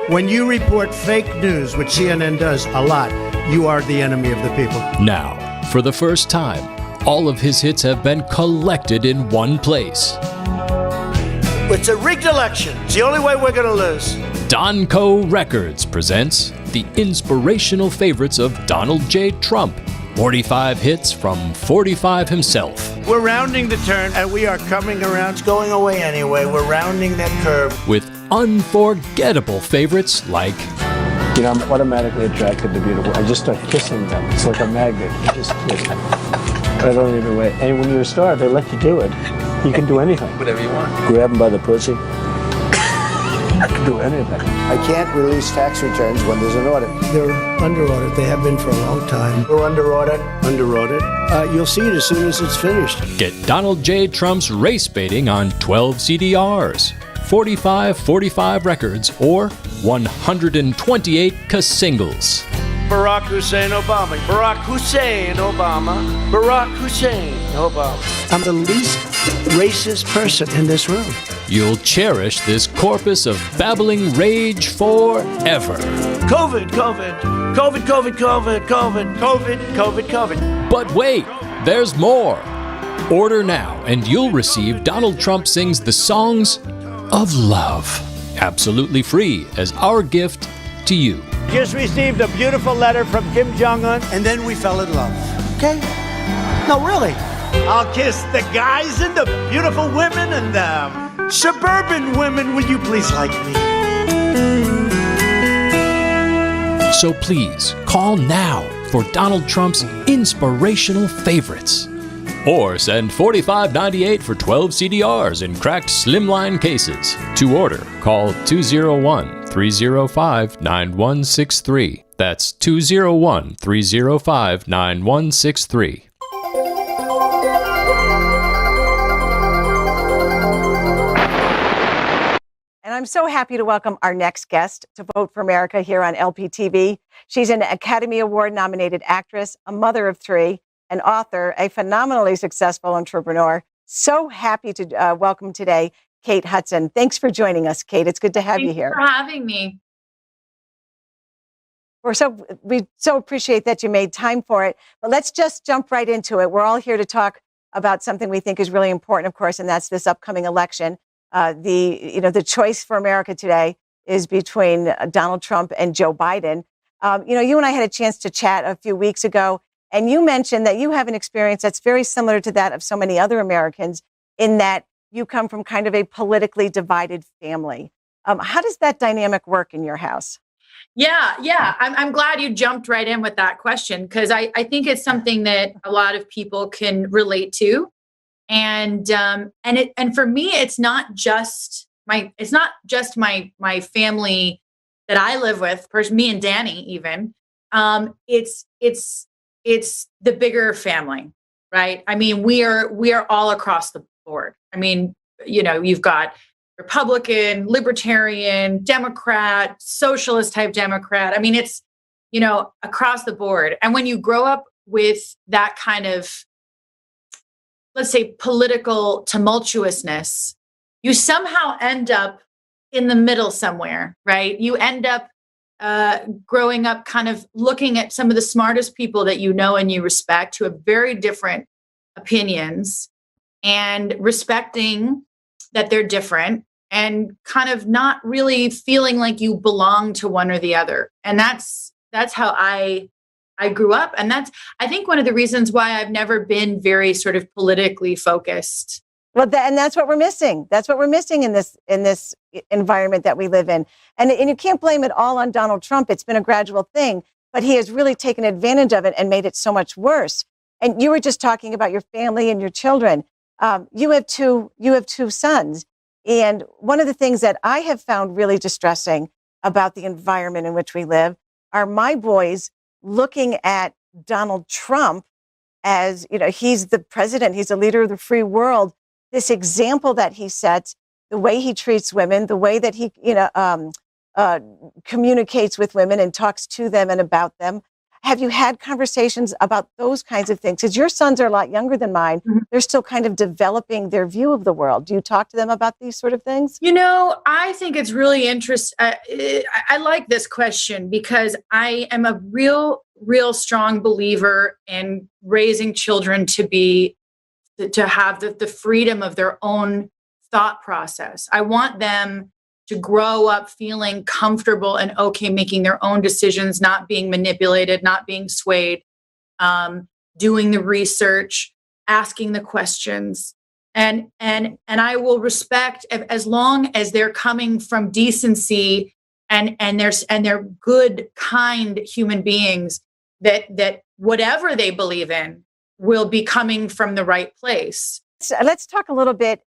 When you report fake news, which CNN does a lot, you are the enemy of the people. Now, for the first time, all of his hits have been collected in one place. It's a rigged election. It's the only way we're going to lose. Donco Records presents the inspirational favorites of Donald J. Trump. 45 hits from 45 himself. We're rounding the turn, and we are coming around. It's going away anyway. We're rounding that curve. With unforgettable favorites like... I'm automatically attracted to beautiful. I just start kissing them. It's like a magnet. You just kiss. I don't even wait. And when you're a star, they let you do it. You can do anything. Whatever you want. Grab them by the pussy. I can do anything. I can't release tax returns when there's an audit. They're under audit. They have been for a long time. We're under audit. Under audit. You'll see it as soon as it's finished. Get Donald J. Trump's race baiting on 12 CDRs, 45 records, or 128 singles. Barack Hussein Obama. Barack Hussein Obama. Barack Hussein Obama. I'm the least racist person in this room. You'll cherish this corpus of babbling rage forever. COVID, COVID, COVID, COVID, COVID, COVID, COVID, COVID, COVID. But wait, there's more. Order now and you'll receive Donald Trump Sings the Songs of Love. Absolutely free as our gift to you. Just received a beautiful letter from Kim Jong-un, and then we fell in love. Okay? No, really. I'll kiss the guys and the beautiful women and the suburban women. Will you please like me? So please, call now for Donald Trump's inspirational favorites. Or send $45.98 for 12 CDRs in cracked slimline cases. To order, call 201-305-9163. That's 201-305-9163. I'm so happy to welcome our next guest to Vote for America here on LPTV. She's an Academy Award nominated actress, a mother of three, an author, a phenomenally successful entrepreneur. So happy to welcome today Kate Hudson. Thanks for joining us, Kate. It's good to have you here. Thanks for having me. We so appreciate that you made time for it. But let's just jump right into it. We're all here to talk about something we think is really important, of course, and that's this upcoming election. The choice for America today is between Donald Trump and Joe Biden. You and I had a chance to chat a few weeks ago, and you mentioned that you have an experience that's very similar to that of so many other Americans, in that you come from kind of a politically divided family. How does that dynamic work in your house? Yeah. I'm glad you jumped right in with that question, because I think it's something that a lot of people can relate to. And for me, it's not just my family that I live with, me and Danny even. It's the bigger family, right? I mean, we are all across the board. I mean, you've got Republican, Libertarian, Democrat, Socialist type Democrat. I mean, it's, across the board. And when you grow up with that kind of, let's say, political tumultuousness, you somehow end up in the middle somewhere, right? You end up growing up kind of looking at some of the smartest people that you know and you respect, who have very different opinions, and respecting that they're different, and kind of not really feeling like you belong to one or the other. And that's how I grew up. And that's, I think, one of the reasons why I've never been very sort of politically focused. Well, and that's what we're missing. That's what we're missing in this environment that we live in. And you can't blame it all on Donald Trump. It's been a gradual thing, but he has really taken advantage of it and made it so much worse. And you were just talking about your family and your children. You have two sons. And one of the things that I have found really distressing about the environment in which we live are my boys looking at Donald Trump as, he's the president, he's a leader of the free world. This example that he sets, the way he treats women, the way that he, communicates with women and talks to them and about them. Have you had conversations about those kinds of things? Because your sons are a lot younger than mine. Mm-hmm. They're still kind of developing their view of the world. Do you talk to them about these sort of things? I think it's really interesting. I like this question because I am a real strong believer in raising children to have the freedom of their own thought process. I want them to grow up feeling comfortable and okay making their own decisions, not being manipulated, not being swayed, doing the research, asking the questions. And I will respect, as long as they're coming from decency and they're good, kind human beings, that whatever they believe in will be coming from the right place. So let's talk a little bit,